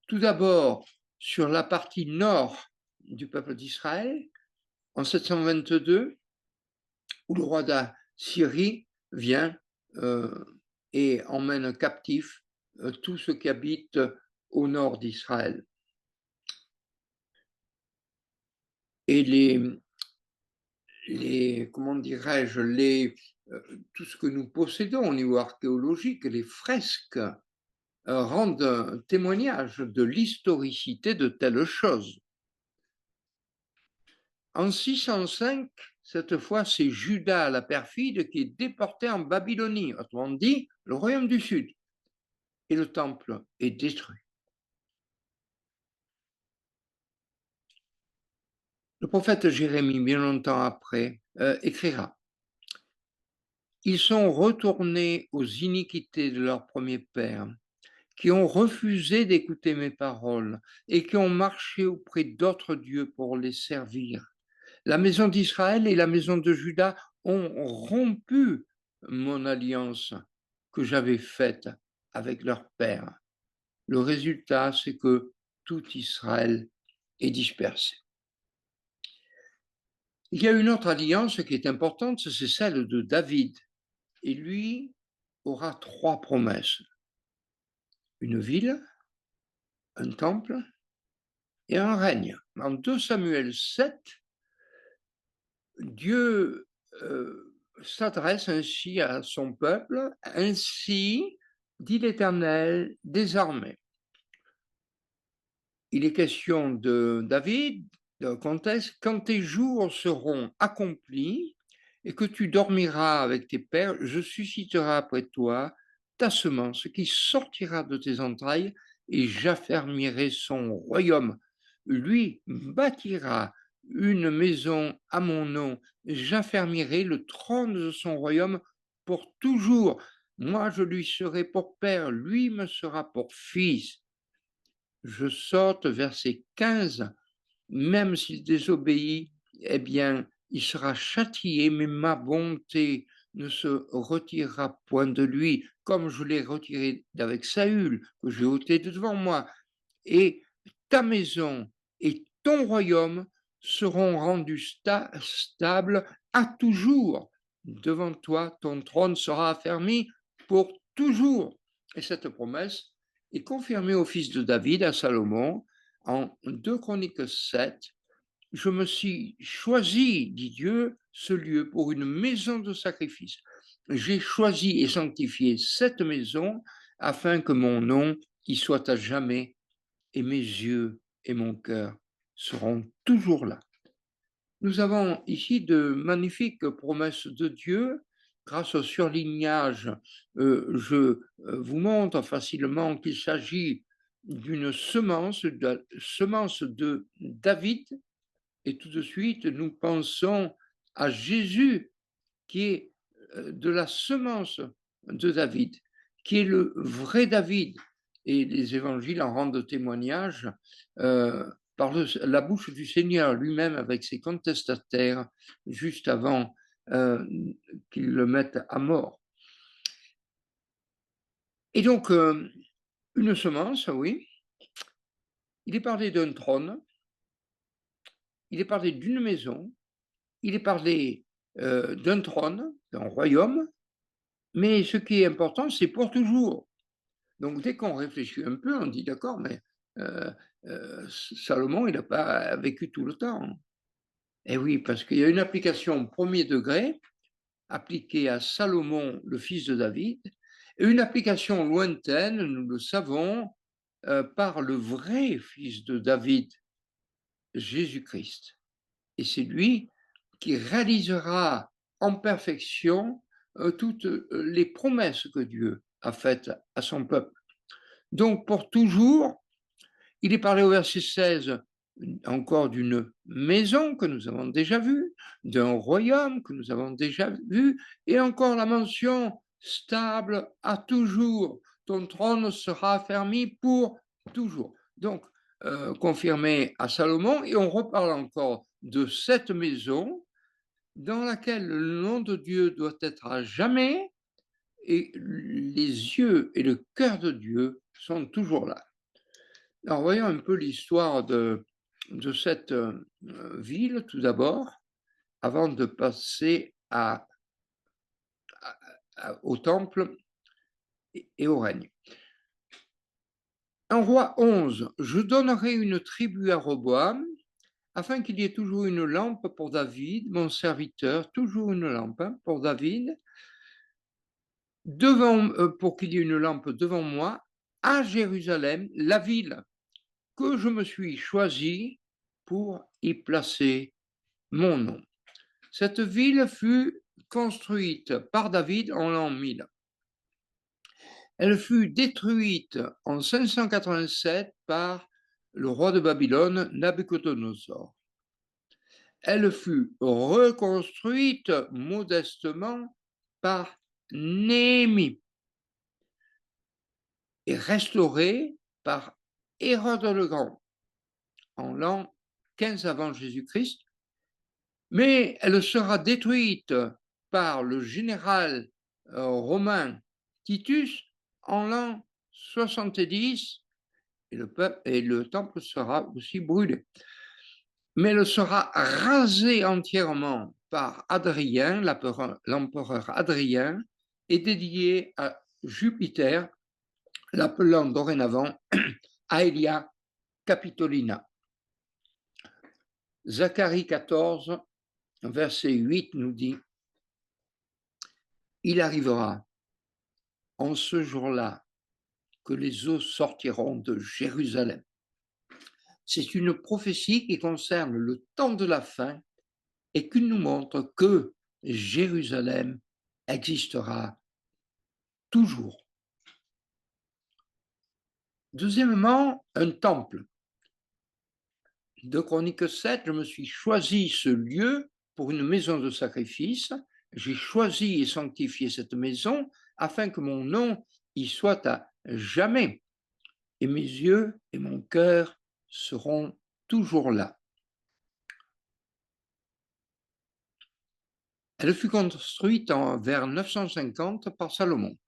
Speaker 1: tout d'abord sur la partie nord du peuple d'Israël, en 722, où le roi d'Assyrie vient et emmène captifs tous ceux qui habitent au nord d'Israël. Et comment dirais-je, tout ce que nous possédons au niveau archéologique, les fresques, rendent un témoignage de l'historicité de telles choses. En 605, cette fois, c'est Juda la perfide qui est déporté en Babylonie, autrement dit, le royaume du Sud, et le temple est détruit. Le prophète Jérémie, bien longtemps après, écrira: ils sont retournés aux iniquités de leur premier père, qui ont refusé d'écouter mes paroles et qui ont marché auprès d'autres dieux pour les servir. La maison d'Israël et la maison de Juda ont rompu mon alliance que j'avais faite avec leur père. Le résultat, c'est que tout Israël est dispersé. Il y a une autre alliance qui est importante, c'est celle de David. Et lui aura 3 promesses: une ville, un temple et un règne. En 2 Samuel 7, Dieu s'adresse ainsi à son peuple: ainsi dit l'Éternel des armées. Il est question de David, d'un contexte: quand tes jours seront accomplis et que tu dormiras avec tes pères, je susciterai après toi ta semence qui sortira de tes entrailles et j'affermirai son royaume. Lui bâtira une maison à mon nom, j'affermirai le trône de son royaume pour toujours. Moi, je lui serai pour père, lui me sera pour fils. Je saute verset 15, même s'il désobéit, eh bien, il sera châtié, mais ma bonté ne se retirera point de lui, comme je l'ai retiré d'avec Saül, que j'ai ôté de devant moi. Et ta maison et ton royaume seront rendus stables à toujours. Devant toi, ton trône sera affermi pour toujours. Et cette promesse est confirmée au fils de David, à Salomon, en 2 Chroniques 7. Je me suis choisi, dit Dieu, ce lieu pour une maison de sacrifice. J'ai choisi et sanctifié cette maison afin que mon nom y soit à jamais, et mes yeux et mon cœur seront toujours là. Nous avons ici de magnifiques promesses de Dieu. Grâce au surlignage, je vous montre facilement qu'il s'agit d'une semence de David, et tout de suite nous pensons à Jésus qui est de la semence de David, qui est le vrai David. Et les évangiles en rendent témoignage par la bouche du Seigneur lui-même avec ses contestataires juste avant qu'ils le mettent à mort. Et donc, une semence, oui. Il est parlé d'un trône, il est parlé d'une maison, il est parlé d'un trône, d'un royaume, mais ce qui est important, c'est pour toujours. Donc, dès qu'on réfléchit un peu, on dit d'accord, mais Salomon, il n'a pas vécu tout le temps. Eh oui, parce qu'il y a une application premier degré appliquée à Salomon, le fils de David, et une application lointaine, nous le savons, par le vrai fils de David, Jésus-Christ. Et c'est lui qui réalisera en perfection toutes les promesses que Dieu a faites à son peuple. Donc, pour toujours, il est parlé au verset 16 encore d'une maison que nous avons déjà vue, d'un royaume que nous avons déjà vu, et encore la mention stable à toujours. Ton trône sera affermi pour toujours. Donc, confirmé à Salomon, et on reparle encore de cette maison dans laquelle le nom de Dieu doit être à jamais, et les yeux et le cœur de Dieu sont toujours là. Alors, voyons un peu l'histoire de cette ville, tout d'abord, avant de passer au temple et au règne. En roi 11, je donnerai une tribu à Roboam, afin qu'il y ait toujours une lampe pour David, mon serviteur, toujours une lampe pour David, pour qu'il y ait une lampe devant moi, à Jérusalem, la ville que je me suis choisie pour y placer mon nom. Cette ville fut construite par David en l'an 1000. Elle fut détruite en 587 par le roi de Babylone, Nabuchodonosor. Elle fut reconstruite modestement par Néhémie et restaurée par Hérode le Grand en l'an 15 avant Jésus-Christ, mais elle sera détruite par le général romain Titus en l'an 70 et le temple sera aussi brûlé. Mais elle sera rasée entièrement par Adrien, l'empereur Adrien, et dédiée à Jupiter, l'appelant dorénavant Aelia Capitolina. Zacharie 14, verset 8 nous dit: il arrivera en ce jour-là que les eaux sortiront de Jérusalem. C'est une prophétie qui concerne le temps de la fin et qui nous montre que Jérusalem existera toujours. Deuxièmement, un temple. De Chroniques 7, je me suis choisi ce lieu pour une maison de sacrifice. J'ai choisi et sanctifié cette maison afin que mon nom y soit à jamais. Et mes yeux et mon cœur seront toujours là. Elle fut construite vers 950 par Salomon.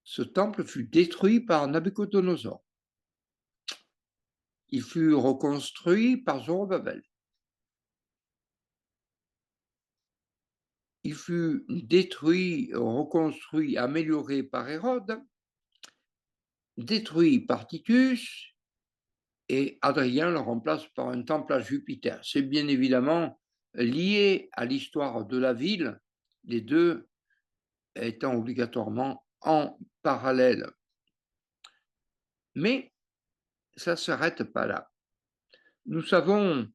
Speaker 1: Ce temple fut détruit par Nabuchodonosor. Il fut reconstruit par Zorobabel. Il fut détruit, reconstruit, amélioré par Hérode, détruit par Titus, et Adrien le remplace par un temple à Jupiter. C'est bien évidemment lié à l'histoire de la ville, les deux étant obligatoirement en parallèle. Mais ça ne s'arrête pas là. Nous savons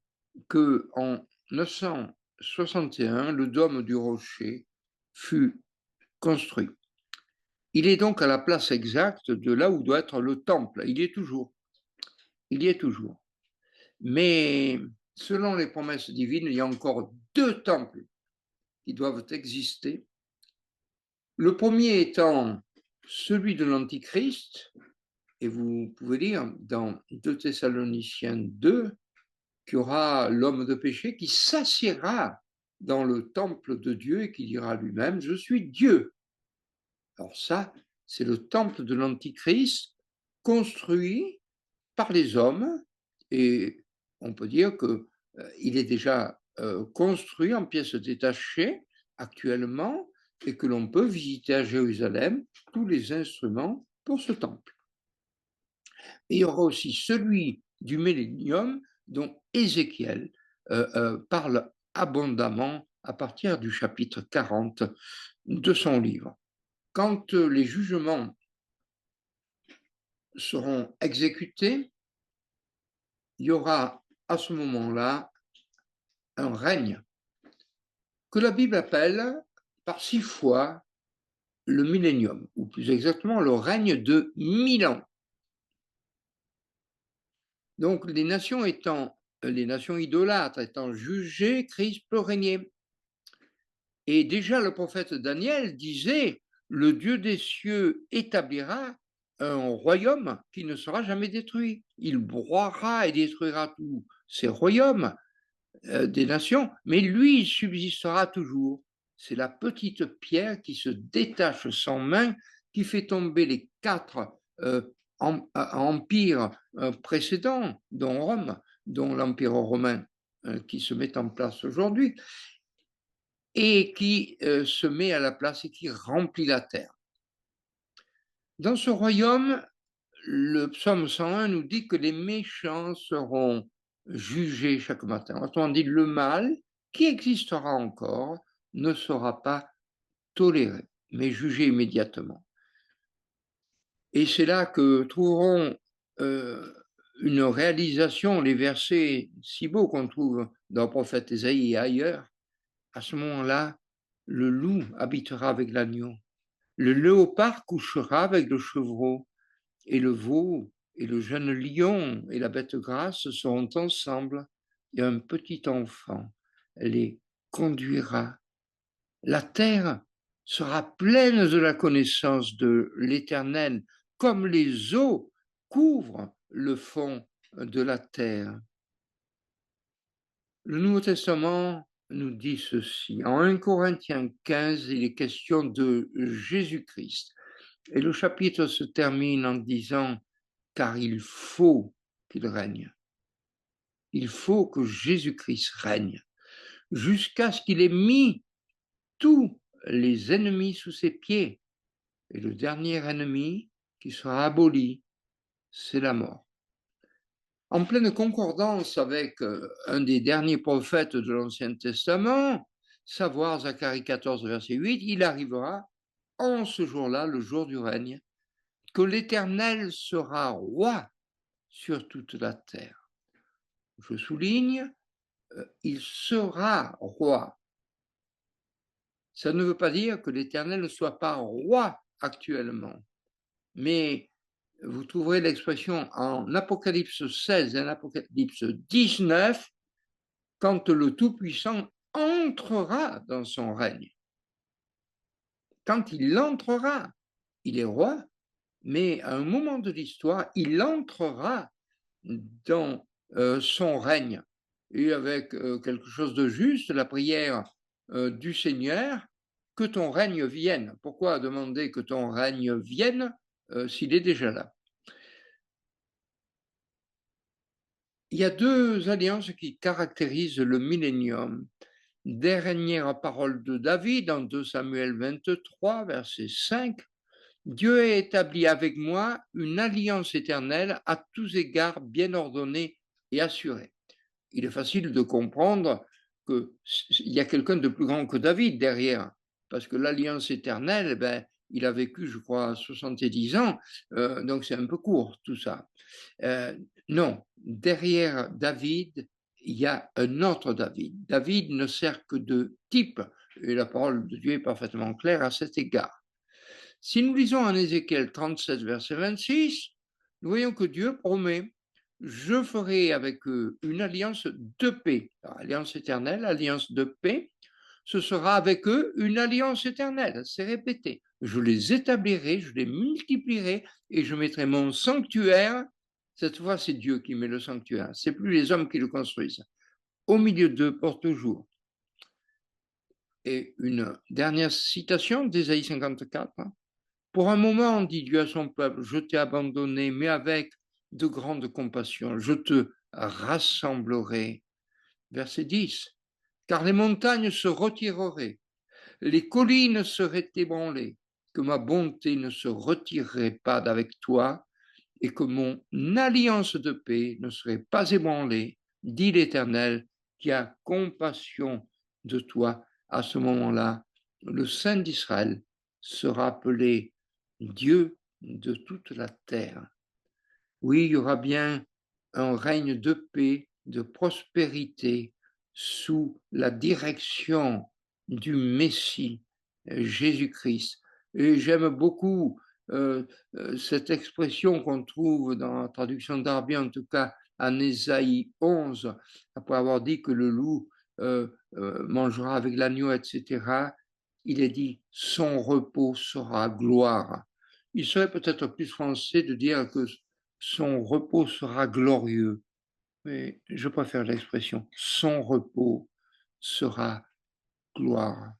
Speaker 1: qu'en 961, le dôme du rocher fut construit. Il est donc à la place exacte de là où doit être le temple. Il y est toujours. Il y est toujours. Mais selon les promesses divines, il y a encore deux temples qui doivent exister. Le premier étant celui de l'Antichrist, et vous pouvez lire dans 2 Thessaloniciens 2 qu'il y aura l'homme de péché qui s'assiera dans le temple de Dieu et qui dira lui-même: je suis Dieu. Alors ça, c'est le temple de l'Antichrist construit par les hommes, et on peut dire qu'il est déjà construit en pièces détachées actuellement et que l'on peut visiter à Jérusalem tous les instruments pour ce temple. Et il y aura aussi celui du millénium dont Ézéchiel parle abondamment à partir du chapitre 40 de son livre. Quand les jugements seront exécutés, il y aura à ce moment-là un règne que la Bible appelle par 6 fois le millénium, ou plus exactement le règne de 1000 ans. Donc les nations idolâtres étant jugées, Christ peut régner. Et déjà le prophète Daniel disait: le Dieu des cieux établira un royaume qui ne sera jamais détruit. Il broiera et détruira tous ces royaumes des nations, mais lui, il subsistera toujours. C'est la petite pierre qui se détache sans main qui fait tomber les 4 empires précédents, dont Rome, dont l'Empire romain qui se met en place aujourd'hui, et qui se met à la place et qui remplit la terre. Dans ce royaume, le psaume 101 nous dit que les méchants seront jugé chaque matin. Autrement dit, le mal qui existera encore ne sera pas toléré, mais jugé immédiatement. Et c'est là que trouveront une réalisation les versets si beaux qu'on trouve dans le prophète Ésaïe et ailleurs. À ce moment-là, le loup habitera avec l'agneau, le léopard couchera avec le chevreau, et le veau et le jeune lion et la bête grasse seront ensemble, et un petit enfant les conduira. La terre sera pleine de la connaissance de l'Éternel, comme les eaux couvrent le fond de la terre. Le Nouveau Testament nous dit ceci. En 1 Corinthiens 15, il est question de Jésus-Christ. Et le chapitre se termine en disant, car il faut qu'il règne. Il faut que Jésus-Christ règne jusqu'à ce qu'il ait mis tous les ennemis sous ses pieds. Et le dernier ennemi qui sera aboli, c'est la mort. En pleine concordance avec un des derniers prophètes de l'Ancien Testament, savoir Zacharie 14, verset 8, il arrivera en ce jour-là, le jour du règne, que l'Éternel sera roi sur toute la terre. Je souligne, il sera roi. Ça ne veut pas dire que l'Éternel ne soit pas roi actuellement, mais vous trouverez l'expression en Apocalypse 16 et en Apocalypse 19, quand le Tout-Puissant entrera dans son règne. Quand il entrera, il est roi, mais à un moment de l'histoire, il entrera dans son règne. Et avec quelque chose de juste, la prière du Seigneur, que ton règne vienne. Pourquoi demander que ton règne vienne s'il est déjà là? Il y a deux alliances qui caractérisent le millénium. Dernière parole de David en 2 Samuel 23, verset 5. Dieu a établi avec moi une alliance éternelle à tous égards bien ordonnée et assurée. Il est facile de comprendre qu'il y a quelqu'un de plus grand que David derrière, parce que l'alliance éternelle, ben, il a vécu, je crois, 70 ans, donc c'est un peu court tout ça. Non, derrière David, il y a un autre David. David ne sert que de type, et la parole de Dieu est parfaitement claire à cet égard. Si nous lisons en Ézéchiel 37, verset 26, nous voyons que Dieu promet, je ferai avec eux une alliance de paix. Alors, alliance éternelle, alliance de paix, ce sera avec eux une alliance éternelle, c'est répété. Je les établirai, je les multiplierai et je mettrai mon sanctuaire. Cette fois, c'est Dieu qui met le sanctuaire, c'est plus les hommes qui le construisent. Au milieu d'eux pour toujours. Et une dernière citation d'Ésaïe 54. Pour un moment, dit Dieu à son peuple, je t'ai abandonné, mais avec de grandes compassions, je te rassemblerai. Verset 10. Car les montagnes se retireraient, les collines seraient ébranlées, que ma bonté ne se retirerait pas d'avec toi, et que mon alliance de paix ne serait pas ébranlée, dit l'Éternel, qui a compassion de toi. À ce moment-là, le Saint d'Israël sera appelé Dieu de toute la terre. Oui, il y aura bien un règne de paix, de prospérité, sous la direction du Messie, Jésus-Christ. Et j'aime beaucoup cette expression qu'on trouve dans la traduction d'Arbi, en tout cas en Ésaïe 11, après avoir dit que le loup mangera avec l'agneau, etc. Il est dit, son repos sera gloire. Il serait peut-être plus français de dire que son repos sera glorieux, mais je préfère l'expression son repos sera gloire.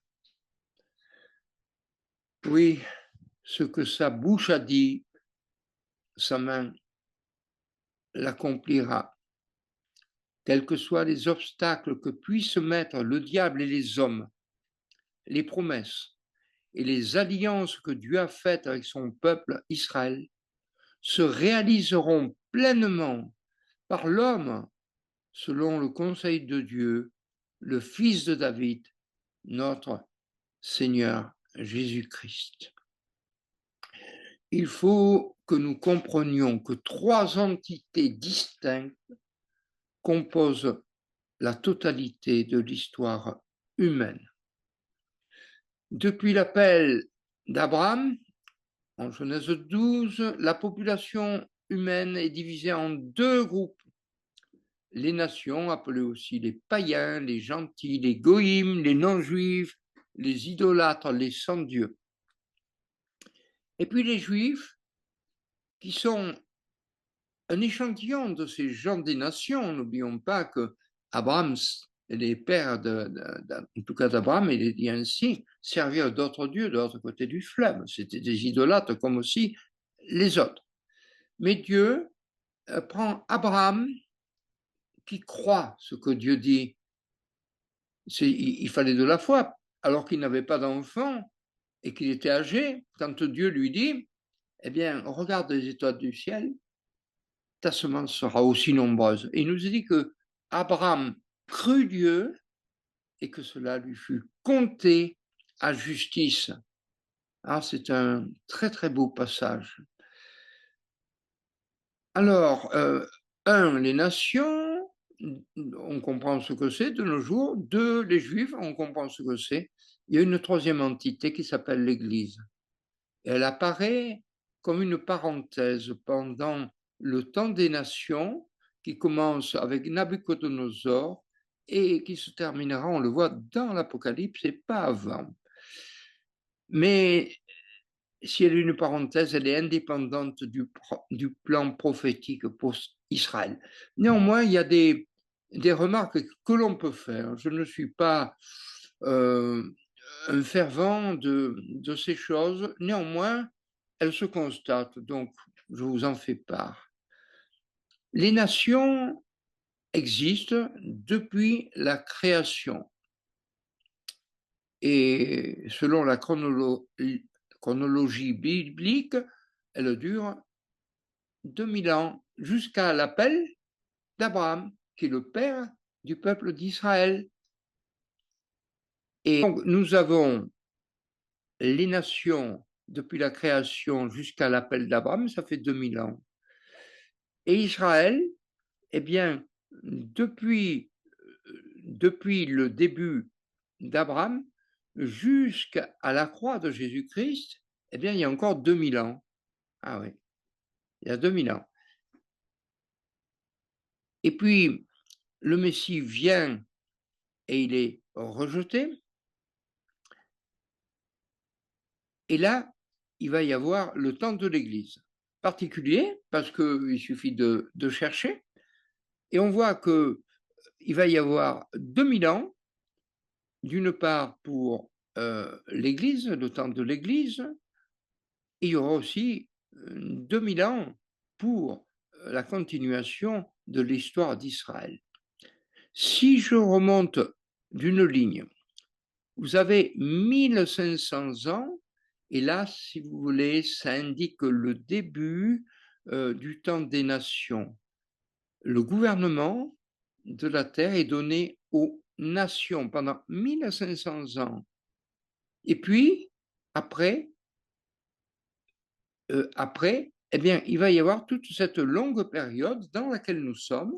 Speaker 1: Oui, ce que sa bouche a dit, sa main l'accomplira. Quels que soient les obstacles que puissent mettre le diable et les hommes, les promesses et les alliances que Dieu a faites avec son peuple Israël se réaliseront pleinement par l'homme selon le conseil de Dieu, le Fils de David, notre Seigneur Jésus-Christ. Il faut que nous comprenions que trois entités distinctes composent la totalité de l'histoire humaine. Depuis l'appel d'Abraham, en Genèse 12, la population humaine est divisée en deux groupes. Les nations, appelées aussi les païens, les gentils, les goïms, les non-juifs, les idolâtres, les sans-dieu. Et puis les juifs, qui sont un échantillon de ces gens des nations. N'oublions pas que Abraham, les pères, en tout cas d'Abraham, il est dit ainsi, servirent d'autres dieux de l'autre côté du fleuve. C'était des idolâtres comme aussi les autres. Mais Dieu prend Abraham qui croit ce que Dieu dit. Il fallait de la foi, alors qu'il n'avait pas d'enfant et qu'il était âgé. Quand Dieu lui dit, eh bien, regarde les étoiles du ciel, ta semence sera aussi nombreuse. Et il nous dit que Abraham crut Dieu et que cela lui fut compté à justice. Ah, c'est un très très beau passage. Alors, les nations, on comprend ce que c'est de nos jours. Deux, les Juifs, on comprend ce que c'est. Il y a une troisième entité qui s'appelle l'Église. Et elle apparaît comme une parenthèse pendant le temps des nations qui commence avec Nabucodonosor et qui se terminera, on le voit dans l'Apocalypse et pas avant. Mais si elle est une parenthèse, elle est indépendante du plan prophétique pour Israël. Néanmoins, il y a des remarques que l'on peut faire. Je ne suis pas un fervent de ces choses. Néanmoins, elles se constatent, donc je vous en fais part. Les nations existent depuis la création. Et selon la chronologie biblique, elle dure 2000 ans jusqu'à l'appel d'Abraham, qui est le père du peuple d'Israël. Et donc, nous avons les nations depuis la création jusqu'à l'appel d'Abraham, ça fait 2000 ans. Et Israël, eh bien, depuis le début d'Abraham jusqu'à la croix de Jésus-Christ, eh bien, il y a encore 2000 ans. Ah oui, il y a 2000 ans. Et puis, le Messie vient et il est rejeté. Et là, il va y avoir le temps de l'Église. Particulier, parce qu'il suffit de chercher. Et on voit qu'il va y avoir 2000 ans, d'une part pour l'Église, le temps de l'Église, et il y aura aussi 2000 ans pour la continuation de l'histoire d'Israël. Si je remonte d'une ligne, vous avez 1500 ans, et là, si vous voulez, ça indique le début du temps des nations. Le gouvernement de la terre est donné aux nations pendant 1500 ans. Et puis, après, eh bien, il va y avoir toute cette longue période dans laquelle nous sommes.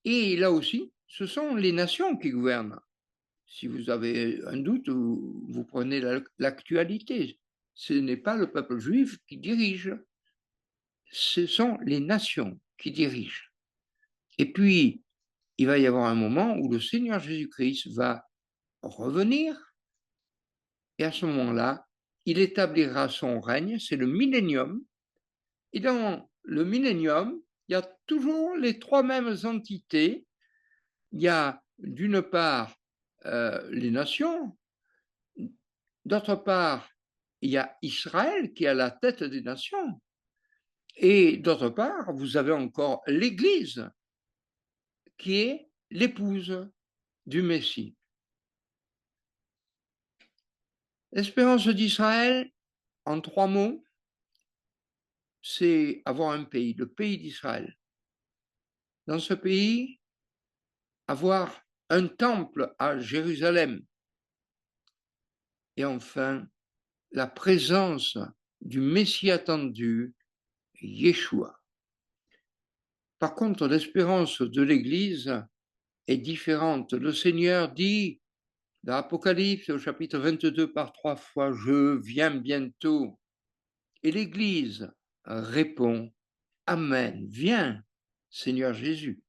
Speaker 1: Et là aussi, ce sont les nations qui gouvernent. Si vous avez un doute, vous prenez l'actualité. Ce n'est pas le peuple juif qui dirige, ce sont les nations qui dirigent. Et puis, il va y avoir un moment où le Seigneur Jésus-Christ va revenir, et à ce moment-là, il établira son règne, c'est le millénium. Et dans le millénium, il y a toujours les trois mêmes entités. Il y a d'une part les nations, d'autre part, il y a Israël qui est à la tête des nations, et d'autre part, vous avez encore l'Église qui est l'épouse du Messie. L'espérance d'Israël, en trois mots, c'est avoir un pays, le pays d'Israël. Dans ce pays, avoir un temple à Jérusalem. Et enfin, la présence du Messie attendu, Yeshua. Par contre, l'espérance de l'Église est différente. Le Seigneur dit dans l'Apocalypse au chapitre 22 par 3 fois, je viens bientôt. Et l'Église répond, Amen, viens, Seigneur Jésus.